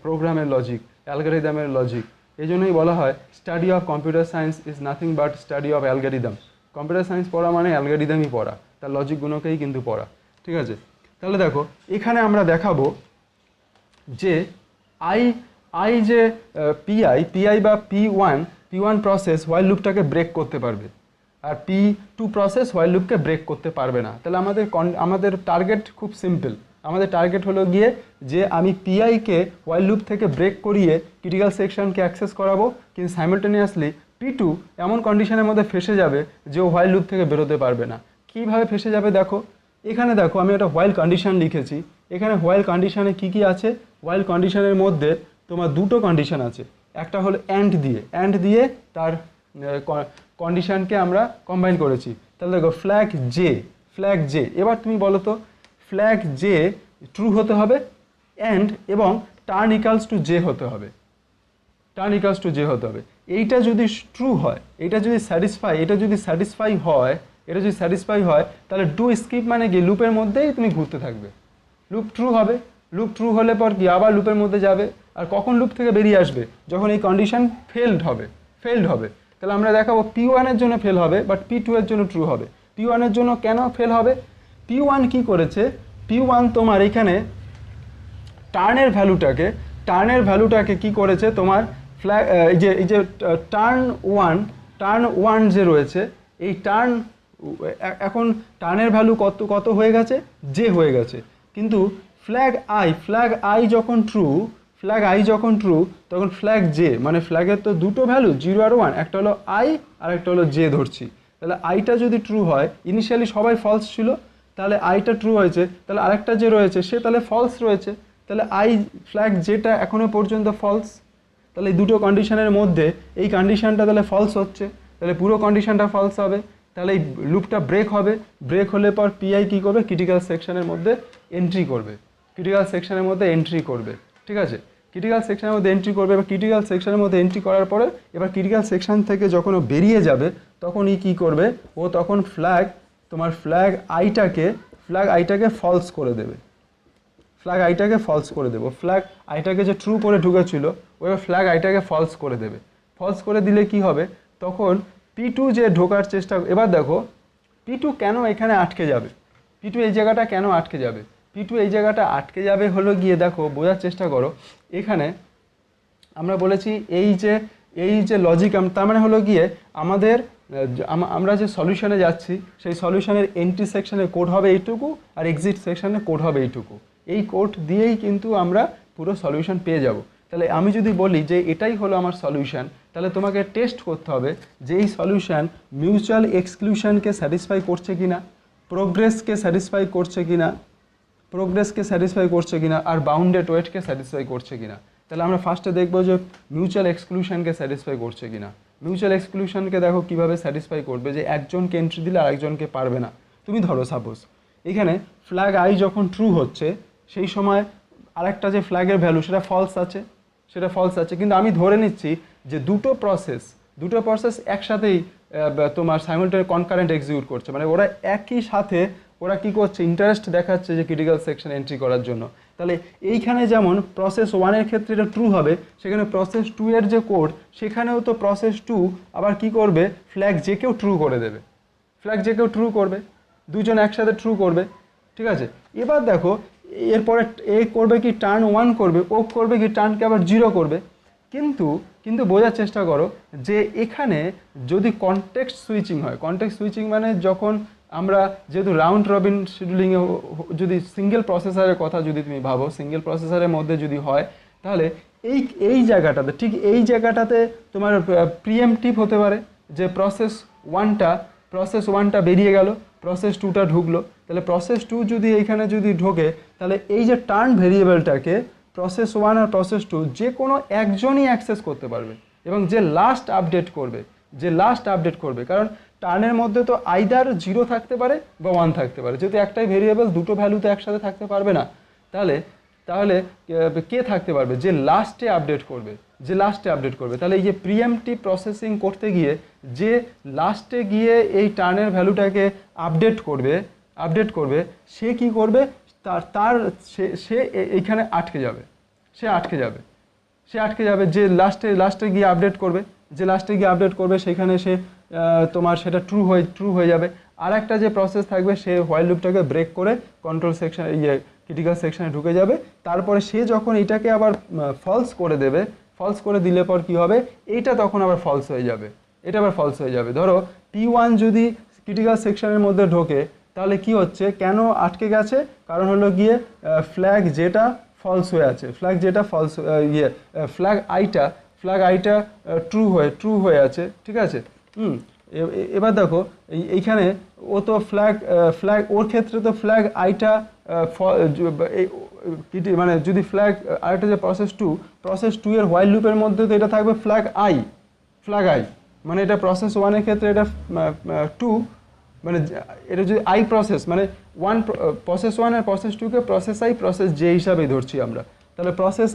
প্রোগ্রামের লজিক, অ্যালগরিদমের লজিক। এই জন্যই বলা হয় study of computer science is nothing but study of algorithm. Computer science পড়া মানে অ্যালগরিদমই পড়া, তার লজিকগুলোকেই কিন্তু পড়া। ঠিক আছে, তাহলে দেখো এখানে আমরা দেখাবো যে যে পিআই বা P1 প্রসেস হোয়াইল লুপটাকে ব্রেক করতে পারবে, আর P2 প্রসেস হোয়াইল লুপকে ব্রেক করতে পারবে না। তাহলে আমাদের টার্গেট খুব সিম্পল, আমাদের টার্গেট হলো গিয়ে যে আমি পিআইকে হোয়াইল লুপ থেকে ব্রেক করিয়ে ক্রিটিক্যাল সেকশনকে অ্যাক্সেস করাবো, কিন্তু সাইমালটেনিয়াসলি P2 এমন কন্ডিশনের মধ্যে ফেসে যাবে যে ও হোয়াইল লুপ থেকে বেরোতে পারবে না। কীভাবে ফেসে যাবে দেখো, এখানে দেখো আমি একটা হোয়াইল কন্ডিশন লিখেছি। এখানে হোয়াইল কন্ডিশনে কী কী আছে? হোয়াইল কন্ডিশনের মধ্যে তোমার দুটো কন্ডিশন আছে। একটা হলো অ্যান্ড দিয়ে তার কন্ডিশনকে আমরা কম্বাইন করেছি। তাহলে দেখো ফ্ল্যাগ জে, এবার তুমি বলো তো ফ্ল্যাগ জে ট্রু হতে হবে অ্যান্ড এবং টার্ন ইকালস টু জে হতে হবে, এইটা যদি ট্রু হয়, এটা যদি স্যাটিসফাই হয় তাহলে ডু স্কিপ মানে কি লুপের মধ্যেই তুমি ঘুরতে থাকবে, লুপ ট্রু হলে পর কি আবার লুপের মধ্যে যাবে। আর কখন লুপ থেকে বেরিয়ে আসবে? যখন এই কন্ডিশন ফেলড হবে। তাহলে আমরা দেখাবো P1 এর জন্য ফেল হবে বাট P2 এর জন্য ট্রু হবে। P1 এর জন্য কেন ফেল হবে? P1 কি করেছে? P1 তোমার এখানে টার্নের ভ্যালুটাকে কি করেছে তোমার ফ্ল্যাগ এই যে টার্ন ওয়ান যে রয়েছে, এই এখন টার্নের ভ্যালু কত হয়ে গেছে? জে হয়ে গেছে। কিন্তু ফ্ল্যাগ আই যখন ট্রু তখন ফ্ল্যাগ জে মানে ফ্ল্যাগের তো দুটো ভ্যালু 0 আর 1, একটা হলো আই আর একটা হলো জে ধরছি। তাহলে আইটা যদি ট্রু হয়, ইনিশিয়ালি সবাই ফলস ছিল, তাহলে আইটা ট্রু হয়েছে, তাহলে আরেকটা যে রয়েছে সে তাহলে ফলস রয়েছে, তাহলে ফ্ল্যাগ যেটা এখনো পর্যন্ত ফলস। তাহলে এই দুটো কন্ডিশনের মধ্যে এই কন্ডিশনটা তাহলে ফলস হচ্ছে, তাহলে পুরো কন্ডিশনটা ফলস হবে। তাহলে এই লুপটা ব্রেক হলে পর পিআই কী করবে? ক্রিটিক্যাল সেকশনের মধ্যে এন্ট্রি করবে, ঠিক আছে? ক্রিটিক্যাল সেকশনের মধ্যে এন্ট্রি করবে। এবার ক্রিটিক্যাল সেকশনের মধ্যে এন্ট্রি করার পরে এবার ক্রিটিক্যাল সেকশন থেকে যখন ও বেরিয়ে যাবে তখন কী করবে? ও তখন ফ্ল্যাগ আইটাকে ফলস করে দেবে, ফ্ল্যাগ আইটাকে যে ট্রু করে ঢুকেছিল ওই ফ্ল্যাগ আইটাকে ফলস করে দিলে কি হবে? তখন P2 যে ঢোকার চেষ্টা, এবার দেখো P2 কেন এখানে আটকে যাবে? P2 এই জায়গাটা কেন আটকে যাবে? P2 এই জায়গাটা আটকে যাবে হলো গিয়ে দেখো বোঝার চেষ্টা করো। এখানে আমরা বলেছি এই যে লজিক, তার মানে হলো গিয়ে আমরা যে সলিউশনে যাচ্ছি সেই সলিউশনের এন্ট্রি সেকশনে কোড হবে এইটুকু আর এক্সিট সেকশনে কোড হবে এইটুকু। এই কোড দিয়েই কিন্তু আমরা পুরো সলিউশন পেয়ে যাব। তাহলে আমি যদি বলি যে এটাই হলো আমার সলিউশন, তাহলে তোমাকে টেস্ট করতে হবে যে এই সলিউশন মিউচুয়াল এক্সক্লুশনকে স্যাটিসফাই করছে কিনা, প্রোগ্রেসকে স্যাটিসফাই করছে কিনা আর বাউন্ডেড ওয়েটকে স্যাটিসফাই করছে কিনা। তাহলে আমরা ফার্স্টে দেখবো যে মিউচুয়াল এক্সক্লুশনকে স্যাটিসফাই করছে কিনা। মিউচুয়াল এক্সক্লুশনকে দেখো কিভাবে স্যাটিসফাই করবে, যে একজনকে এন্ট্রি দিলে আরেকজনকে পারবে না। তুমি ধরো সাপোজ এখানে ফ্ল্যাগ আই যখন ট্রু হচ্ছে সেই সময় আরেকটা যে ফ্ল্যাগের ভ্যালু সেটা ফলস আছে, কিন্তু আমি ধরে নিচ্ছি যে দুটো প্রসেস একসাথেই তোমার সাইমালটেনিয়াস কনকারেন্ট এক্সিকিউট করছে, মানে ওরা একই সাথে ওরা কি করছে? ইন্টারেস্ট দেখাচ্ছে যে ক্রিটিক্যাল সেকশন এন্ট্রি করার জন্য। তাহলে এইখানে যেমন প্রসেস 1-এর ক্ষেত্রে এটা ট্রু হবে, সেখানে প্রসেস 2-এর যে কোড সেখানেও তো প্রসেস 2 আবার কি করবে? ফ্ল্যাগ জেকেও ট্রু করবে, দুজন একসাথে ট্রু করবে, ঠিক আছে? এবার দেখো এরপরে এ করবে কি? টার্ন 1 করবে, ও করবে কি? টার্নকে আবার 0 করবে। কিন্তু বোঝার চেষ্টা করো যে এখানে যদি কনটেক্সট সুইচিং মানে যখন আমরা যেহেতু রাউন্ড রবিন শিডিউলিংয়ে যদি সিঙ্গেল প্রসেসরের কথা যদি তুমি ভাবো, সিঙ্গেল প্রসেসরের মধ্যে যদি হয়, তাহলে এই জায়গাটাতে ঠিক এই জায়গাটাতে তোমার প্রিএমটিভ হতে পারে যে প্রসেস 1টা বেরিয়ে গেল, প্রসেস 2টা ঢুকলো। তাহলে প্রসেস 2 যদি এইখানে যদি ঢোকে তাহলে এই যে টার্ন ভেরিয়েবলটাকে প্রসেস 1 আর প্রসেস 2 যে কোনো একজনই অ্যাক্সেস করতে পারবে এবং যে লাস্ট আপডেট করবে, কারণ টার্নের মধ্যে তো আইদার 0 থাকতে পারে বা 1 থাকতে পারে, যেহেতু একটাই ভেরিয়েবল দুটো ভ্যালুতে একসাথে থাকতে পারবে না। তাহলে কে থাকতে পারবে? যে লাস্টে আপডেট করবে। তাহলে এই যে প্রিএমটিভ প্রসেসিং করতে গিয়ে যে লাস্টে গিয়ে এই টার্নের ভ্যালুটাকে আপডেট করবে সে কি করবে? সে এইখানে আটকে যাবে, যে লাস্টে গিয়ে আপডেট করবে, সেখানে সে তোমার সেটা ট্রু হয়ে যাবে। আর একটা যে প্রসেস থাকবে সে হোয়াইল লুপটাকে ব্রেক করে কন্ট্রোল সেকশন ক্রিটিক্যাল সেকশনে ঢুকে যাবে। তারপরে সে যখন এটাকে আবার ফলস করে দিলে পর কি হবে? এইটা তখন আবার ফলস হয়ে যাবে। ধরো P1 যদি ক্রিটিক্যাল সেকশনের মধ্যে ঢোকে তাহলে কি হচ্ছে? কেন আটকে গেছে? কারণ হলো গিয়ে ফ্ল্যাগ যেটা ফলস হয়ে আছে, ফ্ল্যাগ আইটা ফ্ল্যাগ আইটা ট্রু হয়ে আছে, ঠিক আছে। এবার দেখো এইখানে ও তো ফ্ল্যাগ ওর ক্ষেত্রে তো ফ্ল্যাগ আইটা মানে যদি আরেকটা যে প্রসেস টু এর হোয়াইল লুপের মধ্যে তো এটা থাকবে ফ্ল্যাগ আই, মানে এটা প্রসেস ওয়ানের ক্ষেত্রে এটা টু, মানে এটা যদি আই প্রসেস মানে প্রসেস ওয়ান আর প্রসেস টুকে প্রসেস জে হিসাবেই ধরছি আমরা। তাহলে প্রসেস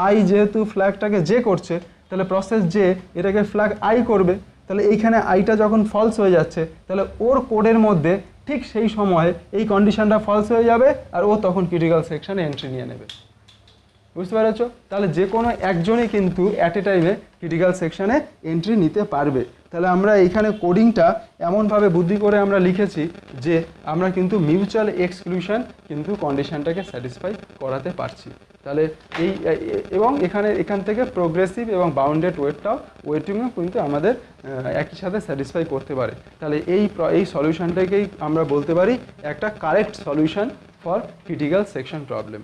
আই যেহেতু ফ্ল্যাগটাকে জে করছে, তাহলে প্রসেস জে এটাকে ফ্ল্যাগ আই করবে। তাহলে এইখানে আইটা যখন ফলস হয়ে যাচ্ছে, তাহলে ওর কোডের মধ্যে ঠিক সেই সময় এই কন্ডিশনটা ফলস হয়ে যাবে, আর ও তখন ক্রিটিক্যাল সেকশনে এন্ট্রি নিয়ে নেবে। বুঝতে পেরেছো? তাহলে যে কোনো একজনই কিন্তু অ্যাট এ টাইমে ক্রিটিক্যাল সেকশনে এন্ট্রি নিতে পারবে। তাহলে আমরা এইখানে কোডিংটা এমনভাবে বুদ্ধি করে আমরা লিখেছি যে আমরা কিন্তু মিউচুয়াল এক্সক্লুশন কিন্তু কন্ডিশনটাকে স্যাটিসফাই করাতে পারছি। তাহলে এবং এখান থেকে প্রোগ্রেসিভ এবং বাউন্ডেড ওয়েটিংও কিন্তু আমাদের একই সাথে স্যাটিসফাই করতে পারে। তাহলে এই সলিউশনটাকেই আমরা বলতে পারি একটা correct solution for critical section problem.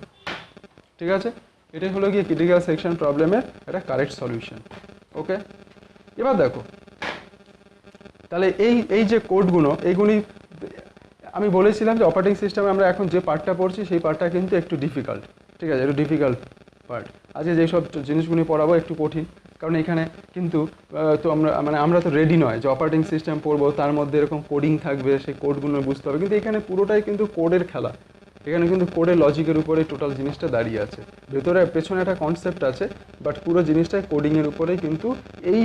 ঠিক আছে, এটাই হলো গিয়ে ক্রিটিক্যাল সেকশন প্রবলেমের একটা কারেক্ট সলিউশন। ওকে, এবার দেখো তাহলে এই যে কোডগুলো এইগুলি আমি বলেছিলাম যে অপারেটিং সিস্টেমে আমরা এখন যে পার্টটা পড়ছি সেই পার্টটা কিন্তু একটু ডিফিকাল্ট, ঠিক আছে, একটু ডিফিকাল্ট পার্ট। আজকে যেসব জিনিসগুলি পড়াবো একটু কঠিন, কারণ এখানে কিন্তু তো আমরা তো রেডি নয় যে অপারেটিং সিস্টেম পড়বো তার মধ্যে এরকম কোডিং থাকবে, সেই কোডগুলো বুঝতে হবে। কিন্তু এখানে পুরোটাই কিন্তু কোডের খেলা, এখানে কিন্তু কোডের লজিকের উপরে টোটাল জিনিসটা দাঁড়িয়ে আছে। পেছনে একটা কনসেপ্ট আছে, বাট পুরো জিনিসটাই কোডিংয়ের উপরেই কিন্তু এই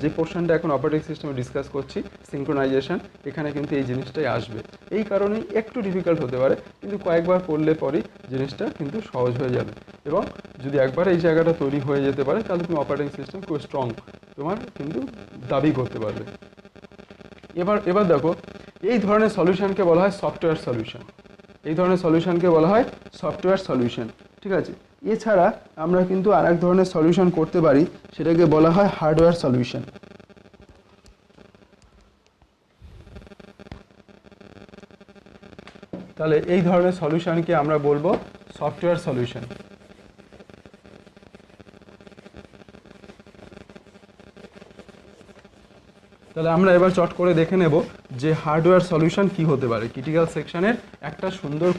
যে পোর্শনটা এখন অপারেটিং সিস্টেমে ডিসকাস করছি, সিঙ্ক্রোনাইজেশন, এখানে কিন্তু এই জিনিসটাই আসবে। এই কারণেই একটু ডিফিকাল্ট হতে পারে, কিন্তু কয়েকবার পড়লে পরই জিনিসটা কিন্তু সহজ হয়ে যাবে। এবং যদি একবার এই জায়গাটা তৈরি হয়ে যেতে পারে, তাহলে তুমি অপারেটিং সিস্টেম খুব স্ট্রং তোমার কিন্তু দাবি করতে পারবে। এবার দেখো এই ধরনের সলিউশনকে বলা হয় সফটওয়্যার সলিউশন। এই ধরনের সলিউশনকে বলা হয় সফটওয়্যার সলিউশন, ঠিক আছে। এছাড়া আমরা কিন্তু আরেক ধরনের সলিউশন করতে পারি, সেটাকে বলা হয় হার্ডওয়্যার সলিউশন। তাহলে এই ধরনের সলিউশনকে আমরা বলবো সফটওয়্যার সলিউশন। তাহলে আমরা এবার চট করে দেখে নেব যে হার্ডওয়্যার সলিউশন কি হতে পারে। ক্রিটিক্যাল সেকশনের একটা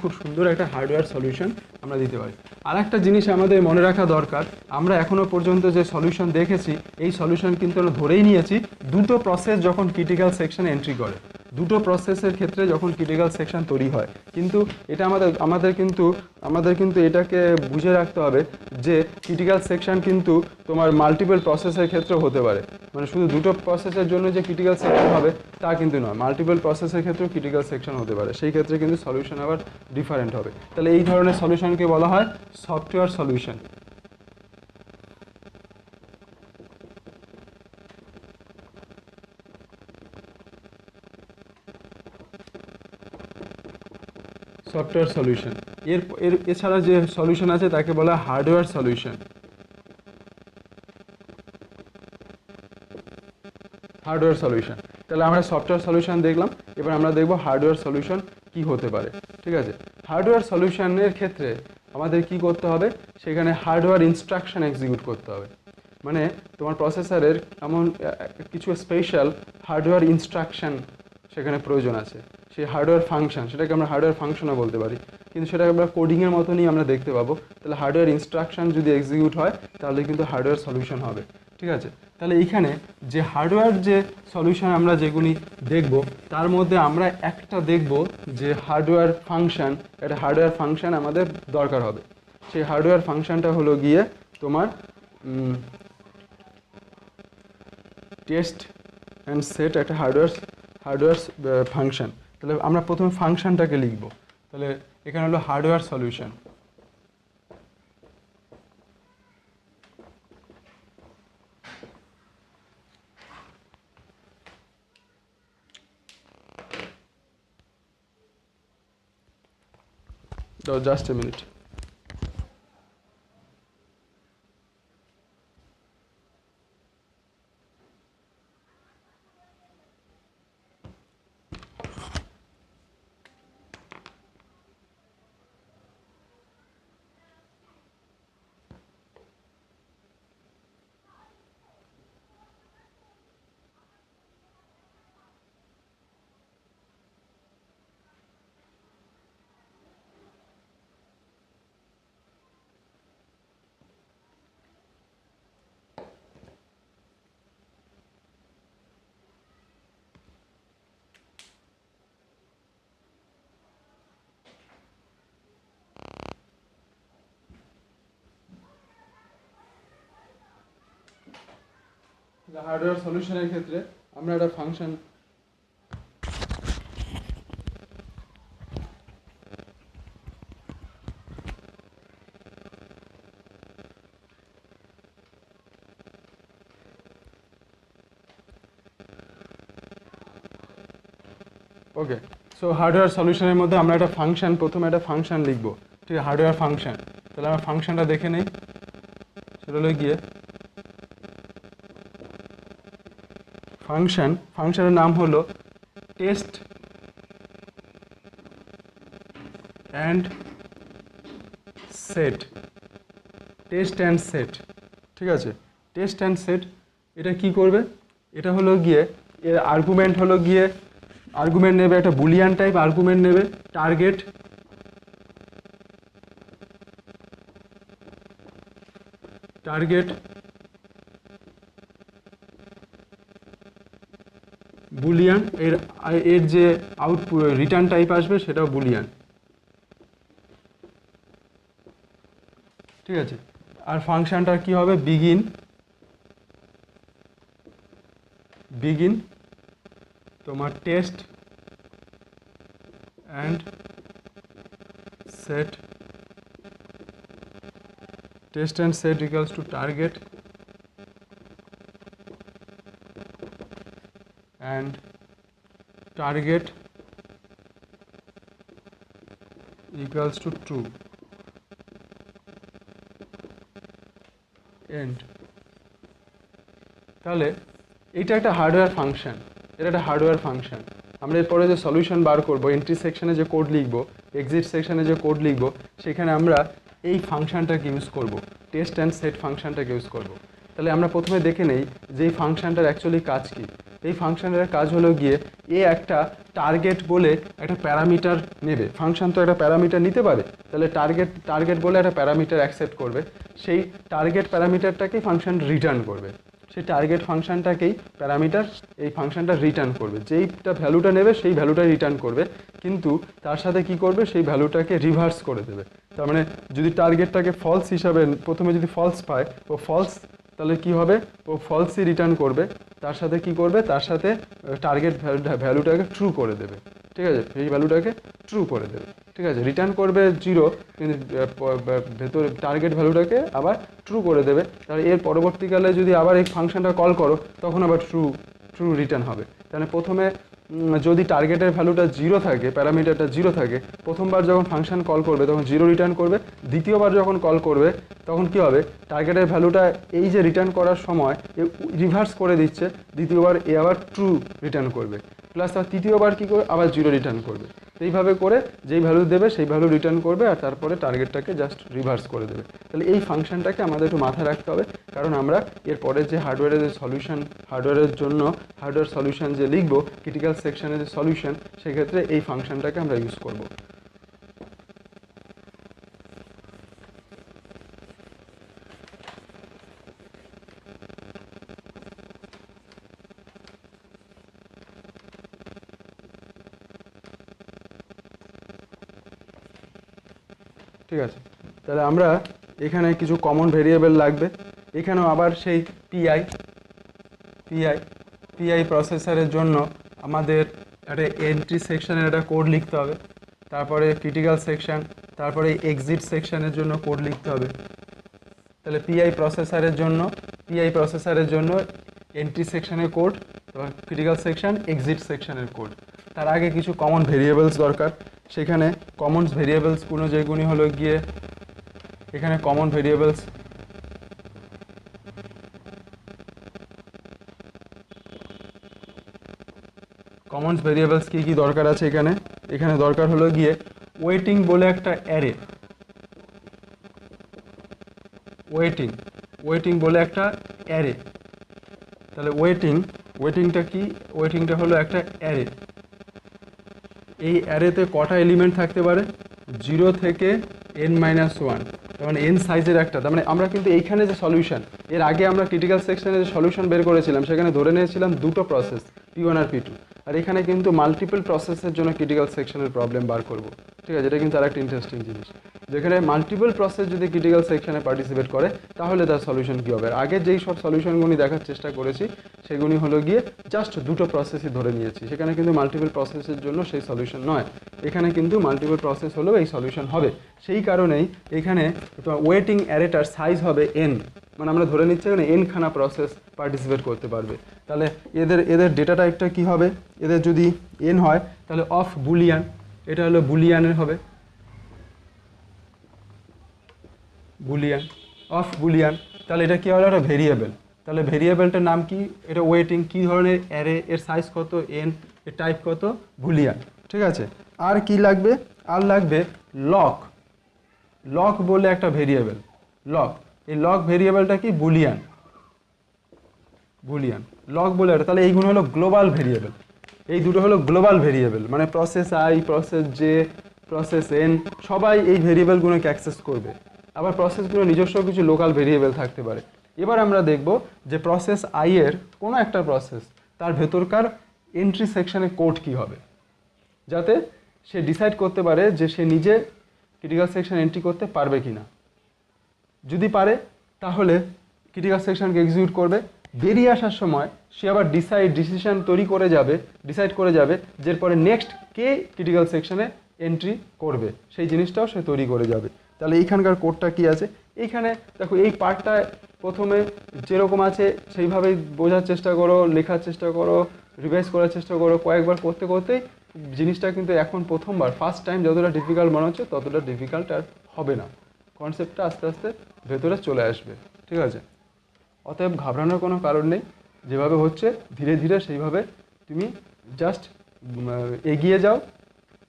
খুব সুন্দর একটা হার্ডওয়্যার সলিউশন আমরা দিতে পারি। আর একটা জিনিস আমাদের মনে রাখা দরকার, আমরা এখনো পর্যন্ত যে সলিউশন দেখেছি, এই সলিউশন কিন্তু আমরা ধরেই নিয়েছি দুটো প্রসেস যখন ক্রিটিক্যাল সেকশনে এন্ট্রি করে, দুটো প্রসেসের ক্ষেত্রে যখন ক্রিটিক্যাল সেকশন তৈরি হয়। কিন্তু এটা আমাদের কিন্তু এটাকে বুঝে রাখতে হবে যে ক্রিটিক্যাল সেকশন কিন্তু তোমার মাল্টিপল প্রসেসের ক্ষেত্রেও হতে পারে। মানে শুধু দুটো প্রসেসের জন্য যে ক্রিটিক্যাল সেকশন হবে তা কিন্তু নয়, মাল্টিপল প্রসেসের ক্ষেত্রেও ক্রিটিক্যাল সেকশন হতে পারে, সেই ক্ষেত্রে কিন্তু সলিউশন আবার ডিফারেন্ট হবে। তাহলে এই ধরনের সলিউশনকে বলা হয় সফটওয়্যার সলিউশন। সফটওয়্যার সলিউশন এছাড়া যে সলিউশন আছে তাকে বলা হয় হার্ডওয়্যার সলিউশন। হার্ডওয়্যার সলিউশন, তাহলে আমরা সফটওয়্যার সলিউশন দেখলাম, এবার আমরা দেখব হার্ডওয়্যার সলিউশন কি হতে পারে। ঠিক আছে, হার্ডওয়্যার সলিউশনের ক্ষেত্রে আমাদের কি করতে হবে, সেখানে হার্ডওয়্যার ইনস্ট্রাকশন এক্সিকিউট করতে হবে। মানে তোমার প্রসেসরের এমন কিছু স্পেশাল হার্ডওয়্যার ইনস্ট্রাকশন সেখানে প্রয়োজন আছে। সেই হার্ডওয়্যার ফাংশন, সেটাকে আমরা হার্ডওয়্যার ফাংশনও বলতে পারি, কিন্তু সেটাকে আমরা কোডিংয়ের মতনই আমরা দেখতে পাবো। তাহলে হার্ডওয়্যার ইনস্ট্রাকশন যদি এক্সিকিউট হয়, তাহলে কিন্তু হার্ডওয়্যার সলিউশন হবে। ঠিক আছে, তাহলে এইখানে যে হার্ডওয়্যার যে সলিউশন আমরা যেগুলি দেখব, তার মধ্যে আমরা একটা দেখব যে হার্ডওয়্যার ফাংশন, একটা হার্ডওয়্যার ফাংশন আমাদের দরকার হবে। সেই হার্ডওয়্যার ফাংশনটা হলো গিয়ে তোমার টেস্ট অ্যান্ড সেট, একটা হার্ডওয়্যার ফাংশন। তাহলে আমরা প্রথমে ফাংশনটাকে লিখব। তাহলে এখানে হলো hardware solution. Just a minute. Hardware সলিউশনের ক্ষেত্রে আমরা একটা ফাংশন ওকে। সো হার্ডওয়্যার সলিউশনের মধ্যে আমরা একটা ফাংশন, প্রথমে একটা ফাংশন লিখবো, ঠিক আছে, হার্ডওয়্যার ফাংশন। তাহলে আমরা ফাংশনটা দেখে নেই, সেটা হলো গিয়ে ফাংশনের নাম হলো test and set, test and set, ঠিক আছে। টেস্ট অ্যান্ড সেট এটা কি করবে, এটা হলো গিয়ে এর আর্গুমেন্ট হলো গিয়ে আর্গুমেন্ট নেবে, একটা বুলিয়ান টাইপ আর্গুমেন্ট নেবে, টার্গেট বুলিয়ান, এর যে আউটপুট রিটার্ন টাইপ আসবে সেটাও বুলিয়ান, ঠিক আছে। আর ফাংশনটার কি হবে, বিগিন তোমার test and set, test and set equals to target and target equals to true, end। তাহলে এটা একটা হার্ডওয়্যার ফাংশন, এটা একটা হার্ডওয়্যার ফাংশন। আমরা এরপরে যে সলিউশন বার করব, এন্ট্রি সেকশনে যে কোড লিখব, এক্সিট সেকশনে যে কোড লিখব, সেখানে আমরা এই ফাংশনটাকে ইউজ করব, টেস্ট অ্যান্ড সেট ফাংশনটাকে ইউজ করব। তাহলে আমরা প্রথমে দেখে নেই যে এই ফাংশনটার অ্যাকচুয়ালি কাজ কী। এই ফাংশনের কাজ হলো গিয়ে এ একটা টার্গেট বলে একটা প্যারামিটার নেবে, ফাংশন তো একটা প্যারামিটার নিতে পারে, তাহলে টার্গেট বলে একটা প্যারামিটার অ্যাকসেপ্ট করবে, সেই টার্গেট প্যারামিটারটাকেই ফাংশন রিটার্ন করবে, সেই টার্গেট ফাংশনটাকেই প্যারামিটার এই ফাংশনটা রিটার্ন করবে, যেইটা ভ্যালুটা নেবে সেই ভ্যালুটা রিটার্ন করবে, কিন্তু তার সাথে কি করবে, সেই ভ্যালুটাকে রিভার্স করে দেবে। তার মানে যদি টার্গেটটাকে ফলস হিসাবে প্রথমে যদি ফলস পায়, ও ফলস, তাহলে কি হবে, ও ফলসই রিটার্ন করবে, তার সাথে কি করবে, তার সাথে টার্গেট ভ্যালুটাকে ট্রু করে দেবে, ঠিক আছে, এই ভ্যালুটাকে ট্রু করে দেবে, ঠিক আছে। রিটার্ন করবে 0, কিন্তু ভেতরে টার্গেট ভ্যালুটাকে আবার ট্রু করে দেবে। তাহলে এর পরবর্তীকালে যদি আবার এই ফাংশনটা কল করো, তখন আবার ট্রু রিটার্ন হবে। তাহলে প্রথমে যদি টার্গেটের ভ্যালুটা 0 থাকে, প্যারামিটারটা 0 থাকে, প্রথমবার যখন ফাংশন কল করবে তখন 0 রিটার্ন করবে, দ্বিতীয়বার যখন কল করবে তখন কি হবে, টার্গেটের ভ্যালুটা এই যে রিটার্ন করার সময় রিভার্স করে দিচ্ছে, দ্বিতীয়বার এ আবার ট্রু রিটার্ন করবে, প্লাস আর তৃতীয়বার কী করবে, আবার 0 রিটার্ন করবে। এইভাবে করে যেই ভ্যালু দেবে সেই ভ্যালু রিটার্ন করবে, আর তারপরে টার্গেটটাকে জাস্ট রিভার্স করে দেবে। তাহলে এই ফাংশনটাকে আমাদের একটু মাথায় রাখতে হবে, কারণ আমরা এরপরে যে হার্ডওয়্যারের যে সলিউশন, হার্ডওয়্যারের জন্য হার্ডওয়্যার সলিউশন যে লিখব, ক্রিটিক্যাল সেকশনের যে সলিউশন, সেক্ষেত্রে এই ফাংশনটাকে আমরা ইউজ করব। ঠিক আছে, তাহলে আমরা এখানে কিছু কমন ভেরিয়েবল লাগবে, এখানেও আবার সেই পিআই প্রসেসরের জন্য আমাদের একটা এন্ট্রি সেকশনের একটা কোড লিখতে হবে, তারপরে ক্রিটিক্যাল সেকশন, তারপরে এক্সিট সেকশনের জন্য কোড লিখতে হবে। তাহলে পিআই প্রসেসরের জন্য এন্ট্রি সেকশনের কোড, তারপর ক্রিটিক্যাল সেকশন, এক্সিট সেকশনের কোড। তার আগে কিছু কমন ভেরিয়েবলস দরকার, সেখানে কমন ভেরিয়েবলসগুলো যেগুলি হলো গিয়ে এখানে কমন ভেরিয়েবলস কি দরকার আছে, এখানে দরকার হলো গিয়ে ওয়েটিং বলে একটা অ্যারে, ওয়েটিং বলে একটা অ্যারে। তাহলে ওয়েটিংটা কি, ওয়েটিংটা হলো একটা অ্যারে। এই অ্যারেতে কটা এলিমেন্ট থাকতে পারে, 0 থেকে n-1, তার মানে n সাইজের একটা। তার মানে আমরা কিন্তু এইখানে যে সলিউশন, এর আগে আমরা ক্রিটিক্যাল সেকশনে যে সলিউশন বের করেছিলাম, সেখানে ধরে নিয়েছিলাম দুটো প্রসেস, P1 আর P2। আর এখানে কিন্তু মাল্টিপল প্রসেসের জন্য ক্রিটিক্যাল সেকশনের প্রবলেম বার করব, ঠিক আছে। এটা কিন্তু আরেকটা ইন্টারেস্টিং জিনিস, যেখানে মাল্টিপল প্রসেস যদি ক্রিটিক্যাল সেকশনে পার্টিসিপেট করে তাহলে তার সলিউশন কী হবে। আগে যেই সব সলিউশনগুলি দেখার চেষ্টা করেছি সেগুলি হলো গিয়ে জাস্ট দুটো প্রসেসই ধরে নিয়েছি, সেখানে কিন্তু মাল্টিপল প্রসেসের জন্য সেই সলিউশন নয়, এখানে কিন্তু মাল্টিপল প্রসেস হলেও এই সলিউশন হবে। সেই কারণেই এখানে ওয়েটিং অ্যারেটার সাইজ হবে n, মানে আমরা ধরে নিচ্ছি এখানে n খানা প্রসেস পার্টিসিপেট করতে পারবে। তাহলে এদের ডেটা টাইপটা কী হবে, এদের যদি n হয় তাহলে অফ বুলিয়ান, এটা হলো বুলিয়ানের হবে, বুলিয়ান অফ বুলিয়ান। তাহলে এটা কী হলো, একটা ভেরিয়েবল, তাহলে ভেরিয়েবলটার নাম কি, এটা ওয়েটিং, কী ধরনের অ্যারে, এর সাইজ কত n, এর টাইপ কত বুলিয়ান, ঠিক আছে। আর কি লাগবে, আর লাগবে লক, লক বলে একটা ভেরিয়েবল, লক, এই লক ভেরিয়েবলটা কি বুলিয়ান, বুলিয়ান লক বলে একটা। তাহলে এইগুলো হলো গ্লোবাল ভেরিয়েবল, এই দুটো হলো গ্লোবাল ভেরিয়েবল, মানে process I, process J, process N সবাই এই ভেরিয়েবলগুলোকে অ্যাক্সেস করবে। আবার প্রসেসগুলো নিজস্ব কিছু লোকাল ভেরিয়েবল থাকতে পারে। এবার আমরা দেখব যে প্রসেস আই এর কোনো একটা প্রসেস তার ভেতরকার এন্ট্রি সেকশনে কোড কী হবে, যাতে সে ডিসাইড করতে পারে যে সে নিজে ক্রিটিক্যাল সেকশন এন্ট্রি করতে পারবে কি না। যদি পারে তাহলে ক্রিটিক্যাল সেকশনকে এক্সিকিউট করবে, বেরিয়ে আসার সময় সে আবার ডিসিশন তৈরি করে যাবে, ডিসাইড করে যাবে যে এরপরে নেক্সট কে ক্রিটিক্যাল সেকশনে এন্ট্রি করবে, সেই জিনিসটাও সে তৈরি করে যাবে। তাহলে এইখানকার কোডটা কি আছে, এইখানে দেখো এই পার্টটা প্রথমে যেরকম আছে সেইভাবেই বোঝার চেষ্টা করো, লেখার চেষ্টা করো, রিভাইজ করার চেষ্টা করো, কয়েকবার করতে করতেই জিনিসটা কিন্তু এখন প্রথমবার ফার্স্ট টাইম যতটা ডিফিকাল্ট মনে হচ্ছে ততটা ডিফিকাল্ট আর হবে না, কনসেপ্টটা আস্তে আস্তে ভেতরে চলে আসবে, ঠিক আছে। অতএব ঘাবড়ানোর কোনো কারণ নেই, যেভাবে হচ্ছে ধীরে ধীরে সেইভাবে তুমি জাস্ট এগিয়ে যাও,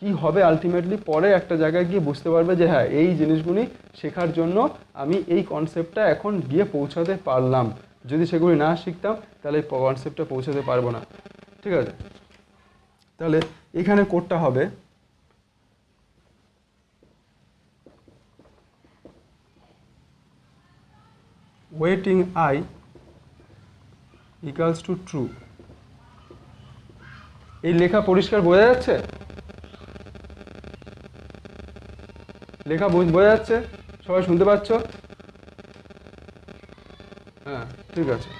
কি হবে আলটিমেটলি পরে একটা জায়গায় গিয়ে বুঝতে পারবে যে হ্যাঁ এই জিনিসগুলি শেখার জন্য আমি এই কনসেপ্টটা এখন গিয়ে পৌঁছাতে পারলাম, যদি সেগুলি না শিখতাম তাহলে এই কনসেপ্টটা পৌঁছাতে পারবো না, ঠিক আছে। তাহলে এখানে কোডটা হবে waiting I equals to true. এই লেখা পরিষ্কার বোঝা যাচ্ছে, লেখা বোঝা যাচ্ছে, সবাই শুনতে পাচ্ছ? হ্যাঁ ঠিক আছে।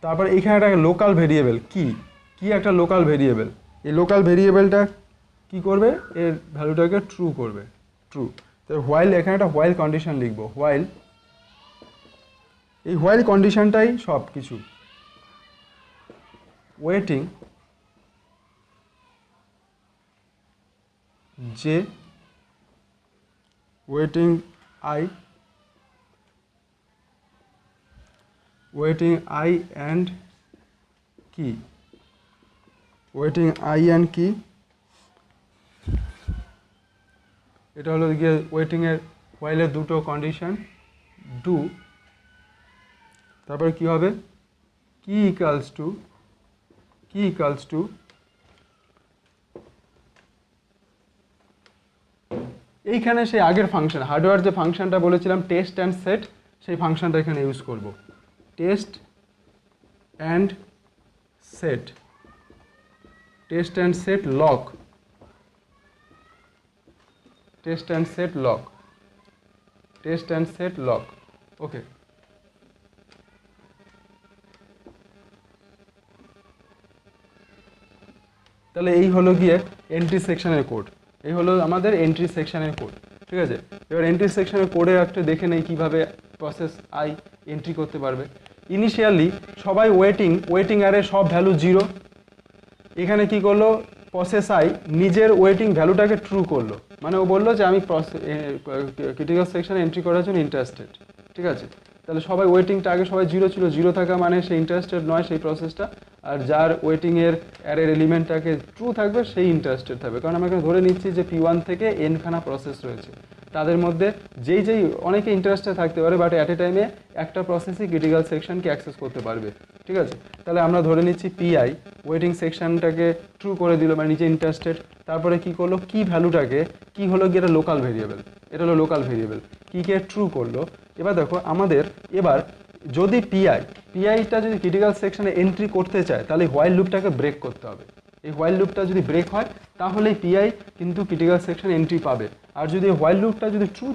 তারপর এখানে একটা লোকাল ভেরিয়েবল, কি একটা লোকাল ভেরিয়েবল, এই লোকাল ভেরিয়েবলটা কি করবে, এর ভ্যালুটাকে ট্রু করবে, ট্রু। তো হোয়াইল, এখানে একটা হোয়াইল কন্ডিশন লিখবো, হোয়াইল, এই হোয়াইল কন্ডিশনটাই সব কিছু। ওয়েটিং যে, waiting I, waiting I and কি, ওয়েটিং আই অ্যান্ড কি, এটা হলো গিয়ে ওয়েটিংয়ের হোয়াইলের দুটো কন্ডিশন, ডু, তারপরে কি হবে, কি ইকুয়ালস টু এইখানে সেই আগের ফাংশন, হার্ডওয়্যার যে ফাংশনটা বলেছিলাম টেস্ট অ্যান্ড সেট, সেই ফাংশনটা এখানে ইউজ করব, test and set, test and set lock, test and set lock, test and set lock, okay. তাহলে এই হলো গিয়ে এন্ট্রি সেকশনের কোড, এই হলো আমাদের এন্ট্রি সেকশনের কোড, ঠিক আছে। এবার এন্ট্রি সেকশনের কোডে একটা দেখে নেই কীভাবে প্রসেস আই এন্ট্রি করতে পারবে। ইনিশিয়ালি সবাই ওয়েটিং আরে সব ভ্যালু 0, এখানে কি করলো প্রসেস আই নিজের ওয়েটিং ভ্যালুটাকে ট্রু করলো, মানে ও বললো যে আমি ক্রিটিক্যাল সেকশনে এন্ট্রি করার জন্য ইন্টারেস্টেড, ঠিক আছে। তাহলে সবাই ওয়েটিংটা আগে সবাই 0 ছিল, 0 থাকা মানে সে ইন্টারেস্টেড নয় সেই প্রসেসটা, আর যার ওয়েটিংয়ের অ্যারের এলিমেন্টটাকে ট্রু থাকবে সেই ইন্টারেস্টেড থাকবে, কারণ আমরা এখানে ধরে নিচ্ছি যে P1 থেকে n খানা প্রসেস রয়েছে, তাদের মধ্যে যেই অনেকে ইন্টারেস্টেড থাকতে পারে, বাট অ্যাট এ টাইমে একটা প্রসেসই ক্রিটিক্যাল সেকশনকে অ্যাক্সেস করতে পারবে, ঠিক আছে। তাহলে আমরা ধরে নিচ্ছি পিআই ওয়েটিং সেকশনটাকে ট্রু করে দিল, মানে নিজে ইন্টারেস্টেড, তারপরে কি করলো, কি ভ্যালুটাকে, কি হলো গিয়ে এটা লোকাল ভেরিয়েবল, এটা হলো লোকাল ভেরিয়েবল, কিকে ট্রু করলো। এবার দেখো আমাদের এবার যদি পিআইটা যদি ক্রিটিক্যাল সেকশনে এন্ট্রি করতে চায় তাহলে হোয়াইল লুপটাকে ব্রেক করতে হবে। এই হোয়াইল লুপটা যদি ব্রেক হয় তাহলেই পিআই কিন্তু ক্রিটিক্যাল সেকশনে এন্ট্রি পাবে। আর যদি হোয়াইল লুপটা যদি ট্রু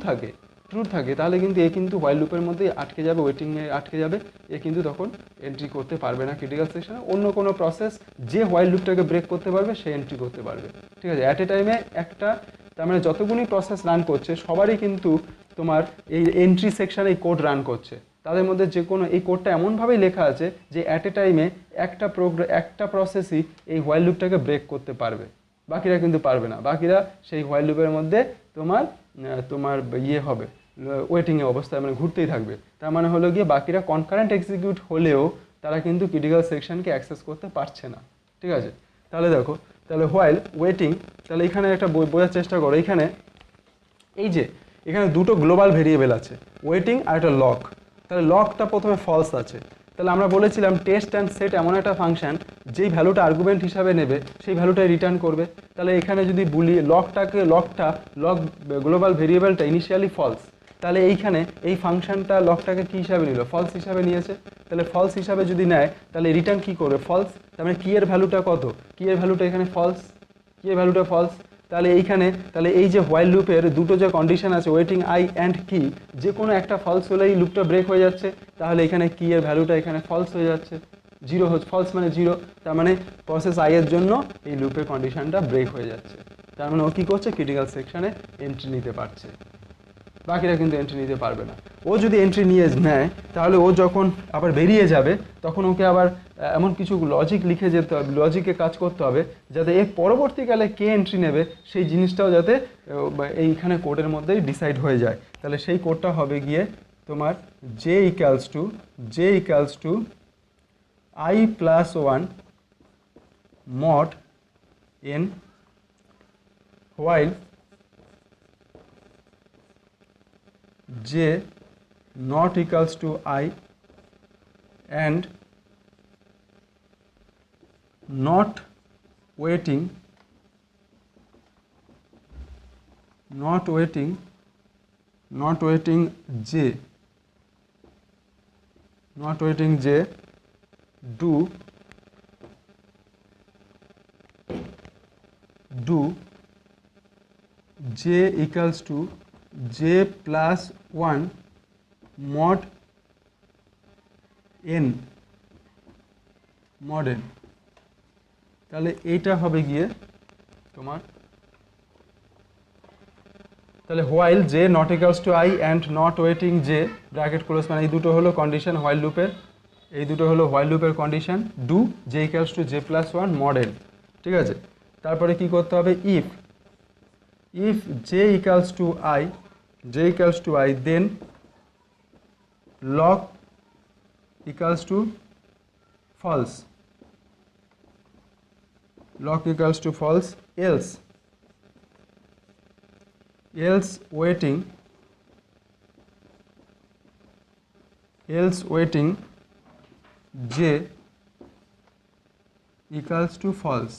থাকে তাহলে কিন্তু এ কিন্তু হোয়াইল লুপের মধ্যেই আটকে যাবে, ওয়েটিংয়ে আটকে যাবে, এ কিন্তু তখন এন্ট্রি করতে পারবে না ক্রিটিক্যাল সেকশনে। অন্য কোনো প্রসেস যে হোয়াইল লুপটাকে ব্রেক করতে পারবে সে এন্ট্রি করতে পারবে। ঠিক আছে, অ্যাট এ টাইমে একটা, তার মানে যতগুলি প্রসেস রান করছে সবারই কিন্তু তোমার এই এন্ট্রি সেকশনে এই কোড রান করছে। তাদের মধ্যে যে কোনো এই কোডটা এমনভাবেই লেখা আছে যে অ্যাট এ টাইমে একটা প্রসেসই এই হোয়াইল লুপটাকে ব্রেক করতে পারবে, বাকিরা কিন্তু পারবে না। বাকিরা সেই হোয়াইল লুপের মধ্যে তোমার ইয়ে হবে, ওয়েটিংয়ে অবস্থায় মানে ঘুরতেই থাকবে। তার মানে হলো গিয়ে বাকিরা কনকারেন্ট এক্সিকিউট হলেও তারা কিন্তু ক্রিটিক্যাল সেকশনকে অ্যাক্সেস করতে পারছে না। ঠিক আছে, তাহলে দেখো, তাহলে হোয়াইল ওয়েটিং, তাহলে এখানে একটা বোঝার চেষ্টা করো। এখানে দুটো গ্লোবাল ভেরিয়েবল আছে, ওয়েটিং আর একটা লক। তাহলে লকটা প্রথমে ফলস আছে। তাহলে আমরা বলেছিলাম টেস্ট অ্যান্ড সেট এমন একটা ফাংশন যেই ভ্যালুটা আর্গুমেন্ট হিসাবে নেবে সেই ভ্যালুটাই রিটার্ন করবে। তাহলে এখানে যদি বলি লক গ্লোবাল ভেরিয়েবলটা ইনিশিয়ালি ফলস, তাহলে এইখানে এই ফাংশনটা লকটাকে কী হিসাবে নিল, ফলস হিসাবে নিয়েছে। তাহলে ফলস হিসাবে যদি নেয় তাহলে রিটার্ন কী করবে, ফলস। তার মানে কি এর ভ্যালুটা কত, কি এর ভ্যালুটা এখানে ফলস, কি এর ভ্যালুটা ফলস। তাহলে এই যে হোয়াইল লুপের দুটো যে কন্ডিশন আছে ওয়েটিং আই অ্যান্ড কি, যে কোনো একটা ফলস হলে এই লুপটা ব্রেক হয়ে যাচ্ছে। তাহলে এখানে কি এর ভ্যালুটা এখানে ফলস হয়ে যাচ্ছে, জিরো হচ্ছে, ফলস মানে জিরো। তার মানে প্রসেস আই এর জন্য এই লুপের কন্ডিশনটা ব্রেক হয়ে যাচ্ছে। তার মানে ও কী করছে, ক্রিটিক্যাল সেকশনে এন্ট্রি নিতে পারছে, বাকিরা কিন্তু এন্ট্রি নিতে পারবে না। ও যদি এন্ট্রি নিয়ে নেয় তাহলে ও যখন আবার বেরিয়ে যাবে তখন ওকে আবার এমন কিছু লজিক লিখে যেতে হবে, লজিকে কাজ করতে হবে যাতে এর পরবর্তীকালে কে এন্ট্রি নেবে সেই জিনিসটাও যাতে এইখানে কোডের মধ্যেই ডিসাইড হয়ে যায়। তাহলে সেই কোডটা হবে গিয়ে তোমার J equals two i+1 mod n while j not equals to I and not waiting j do j equals to j+1 mod n তাহলে এইটা হবে গিয়ে তোমার, তাহলে while j not equals to I and not waiting j bracket close, মানে এই দুটো হলো কন্ডিশন হোয়াইল লুপের, এই দুটো হলো হোয়াইল লুপের condition. Do j equals to j+1 mod n। ঠিক আছে, তারপরে কি করতে হবে, if j equals to I then lock equals to false, else waiting j equals to false,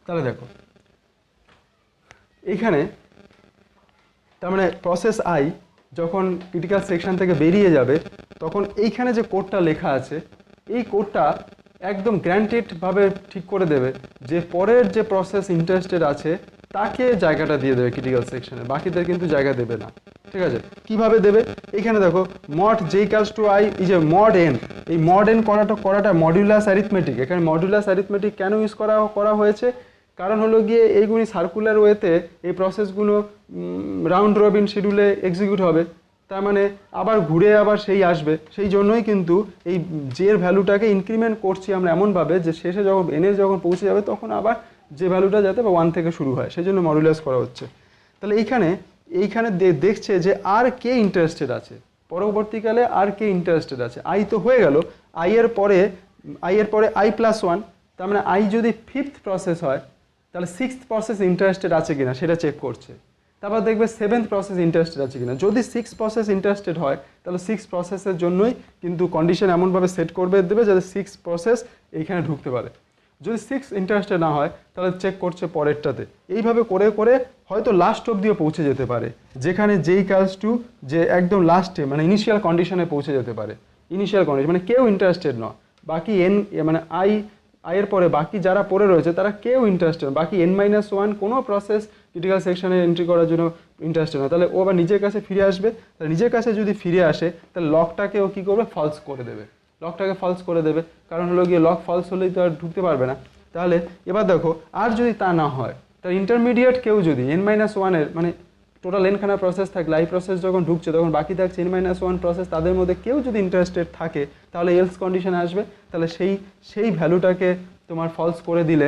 তাহলে দেখো এইখানে তার মানে প্রসেস আই যখন ক্রিটিক্যাল সেকশন থেকে বেরিয়ে যাবে তখন এইখানে যে কোডটা লেখা আছে এই কোডটা একদম গ্র্যান্টেডভাবে ঠিক করে দেবে যে পরের যে প্রসেস ইন্টারেস্টেড আছে তাকে জায়গাটা দিয়ে দেবে ক্রিটিক্যাল সেকশনে, বাকিদের কিন্তু জায়গা দেবে না। ঠিক আছে, কিভাবে দেবে, এখানে দেখো mod j equals to I এই যে mod n, এই mod n করাটা মডুলাস অ্যারিথমেটিক। এখানে মডুলাস অ্যারিথমেটিক কেন ইউজ করা হয়েছে, কারণ হলো গিয়ে এইগুলি সার্কুলার ওয়েতে এই প্রসেসগুলো রাউন্ড রবিন শিডিউলে এক্সিকিউট হবে, তার মানে আবার ঘুরে আবার সেই আসবে। সেই জন্যই কিন্তু এই জের ভ্যালুটাকে ইনক্রিমেন্ট করছি আমরা এমনভাবে যে শেষে যখন এনে যখন পৌঁছে যাবে তখন আবার যে ভ্যালুটা যাতে 1 থেকে শুরু হয়, সেই জন্য মডুলাস করা হচ্ছে। তাহলে এইখানে দেখছে যে আর কে ইন্টারেস্টেড আছে, পরবর্তীকালে আর কে ইন্টারেস্টেড আছে। আই তো হয়ে গেল, আই এর পরে I+1, তার মানে আই যদি 5th প্রসেস হয় তাহলে 6th প্রসেস ইন্টারেস্টেড আছে কিনা সেটা চেক করছে। তারপর দেখবে 7th প্রসেস ইন্টারেস্টেড আছে কিনা, যদি 6th প্রসেস ইন্টারেস্টেড হয় তাহলে 6th প্রসেসের জন্যই কিন্তু কন্ডিশন এমনভাবে সেট করবে দেবে যাতে 6th প্রসেস এইখানে ঢুকতে পারে। যদি 6 ইন্টারেস্টেড না হয় তাহলে চেক করছে পরেরটাতে। এইভাবে করে হয়তো লাস্ট অবধিও পৌঁছে যেতে পারে, যেখানে যেই কাজ টু যে একদম লাস্টে মানে ইনিশিয়াল কন্ডিশনে পৌঁছে যেতে পারে। ইনিশিয়াল কন্ডিশন মানে কেউ ইন্টারেস্টেড নয়, বাকি এন মানে আইয়ের পরে বাকি যারা পড়ে রয়েছে তারা কেউ ইন্টারেস্টেড, বাকি n-1 কোনো প্রসেস ক্রিটিক্যাল সেকশনে এন্ট্রি করার জন্য ইন্টারেস্টেড নয়। তাহলে ও আবার নিজের কাছে ফিরে আসবে, তাহলে নিজের কাছে যদি ফিরে আসে তাহলে লকটাকে ও কী করবে, ফলস করে দেবে, লকটাকে ফলস করে দেবে। কারণ হলো গিয়ে লক ফলস হলেই তো আর ঢুকতে পারবে না। তাহলে এবার দেখো, আর যদি তা না হয় তাহলে ইন্টারমিডিয়েট কেউ যদি n-1 মানে টোটাল এনখানা প্রসেস থাকলে আই প্রসেস যখন ঢুকছে তখন বাকি থাকছে n-1 প্রসেস, তাদের মধ্যে কেউ যদি ইন্টারেস্টেড থাকে তাহলে এলস কন্ডিশনে আসবে। তাহলে সেই ভ্যালুটাকে তোমার ফলস করে দিলে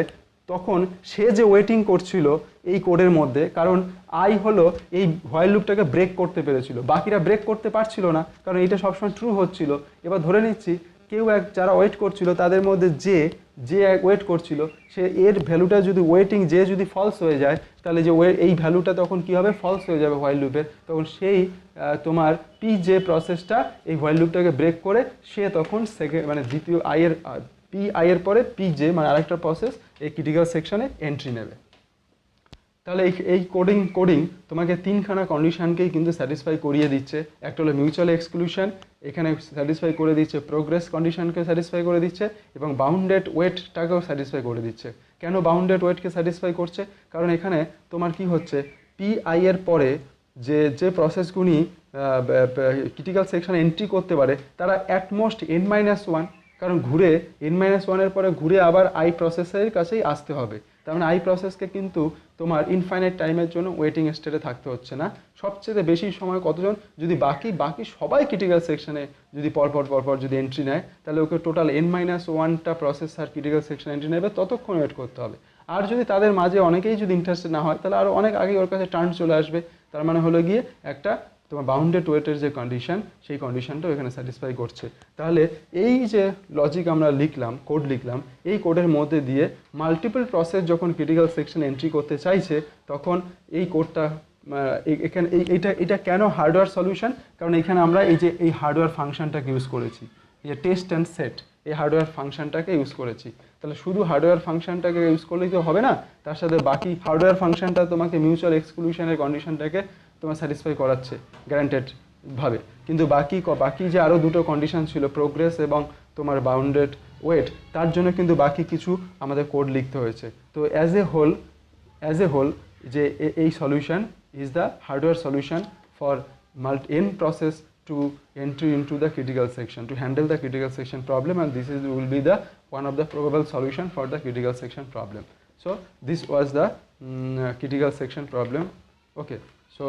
তখন সে যে ওয়েটিং করছিল এই কোডের মধ্যে, কারণ আই হলো এই হোয়াইল লুপটাকে ব্রেক করতে পেরেছিল, বাকিরা ব্রেক করতে পারছিল না কারণ এটা সবসময় ট্রু হচ্ছিল। এবার ধরে নিচ্ছি কেউ যারা ওয়েট করছিল তাদের মধ্যে যে ওয়েট করছিল সে এর ভ্যালুটা যদি ওয়েটিং যে যদি ফলস হয়ে যায় তাহলে যে এই ভ্যালুটা তখন কি হবে, ফলস হয়ে যাবে হোয়াইল লুপের। তখন সেই তোমার পি যে প্রসেসটা এই হোয়াইল লুপটাকে ব্রেক করে সে তখন মানে দ্বিতীয় আইয়ের পরে পি যে মানে আরেকটা প্রসেস এই ক্রিটিক্যাল সেকশনে এন্ট্রি নেবে। তাহলে এই কোডিং তোমাকে তিনখানা কন্ডিশনকেই কিন্তু স্যাটিসফাই করিয়ে দিচ্ছে। একটা হলো মিউচুয়াল এক্সক্লুশন, এখানে স্যাটিসফাই করে দিচ্ছে, প্রোগ্রেস কন্ডিশনকে স্যাটিসফাই করে দিচ্ছে এবং বাউন্ডেড ওয়েটটাকেও স্যাটিসফাই করে দিচ্ছে। কেন বাউন্ডেড ওয়েটকে স্যাটিসফাই করছে, কারণ এখানে তোমার কি হচ্ছে, পিআই এর পরে যে প্রসেসগুলি ক্রিটিক্যাল সেকশনে এন্ট্রি করতে পারে তারা অ্যাটমোস্ট n-1, কারণ ঘুরে n-1 পরে ঘুরে আবার আই প্রসেসের কাছেই আসতে হবে। তার মানে আই প্রসেসকে কিন্তু তোমার ইনফাইনাইট টাইমের জন্য ওয়েটিং স্টেটে থাকতে হচ্ছে না। সবচেয়ে বেশি সময় কতজন, যদি বাকি সবাই ক্রিটিক্যাল সেকশনে যদি পরপর যদি এন্ট্রি নেয় তাহলে ওকে টোটাল n-1টা প্রসেস আর ক্রিটিক্যাল সেকশনে এন্ট্রি নেবে ততক্ষণ ওয়েট করতে হবে। আর যদি তাদের মাঝে অনেকেই যদি ইন্টারেস্টেড না হয় তাহলে আরও অনেক আগে ওর কাছে টার্ন চলে আসবে। তার মানে হলো গিয়ে একটা তোমার বাউন্ডেড ওয়েটের যে কন্ডিশন সেই কন্ডিশনটাও এখানে স্যাটিসফাই করছে। তাহলে এই যে লজিক আমরা লিখলাম, কোড লিখলাম, এই কোডের মধ্যে দিয়ে মাল্টিপল প্রসেস যখন ক্রিটিক্যাল সেকশন এন্ট্রি করতে চাইছে তখন এই কোডটা এখানে এটা কেন হার্ডওয়্যার সলিউশন, কারণ এখানে আমরা এই হার্ডওয়্যার ফাংশনটাকে ইউজ করেছি, এই যে টেস্ট অ্যান্ড সেট এই হার্ডওয়্যার ফাংশনটাকে ইউজ করেছি। তাহলে শুধু হার্ডওয়্যার ফাংশনটাকে ইউজ করলেই তো হবে না, তার সাথে বাকি হার্ডওয়্যার ফাংশনটা তোমাকে মিউচুয়াল এক্সক্লুশনের কন্ডিশনটাকে তোমার স্যাটিসফাই করাচ্ছে গ্যারান্টেড ভাবে। কিন্তু বাকি যে আরও দুটো কন্ডিশন ছিল, প্রোগ্রেস এবং তোমার বাউন্ডেড ওয়েট, তার জন্য কিন্তু বাকি কিছু আমাদের কোড লিখতে হয়েছে। তো অ্যাজ এ হোল যে এই solution is the hardware solution for n process to entry into the critical section, to handle the critical section problem, and this will be the one of the probable solution for the critical section problem. So this was the critical section problem. Okay, so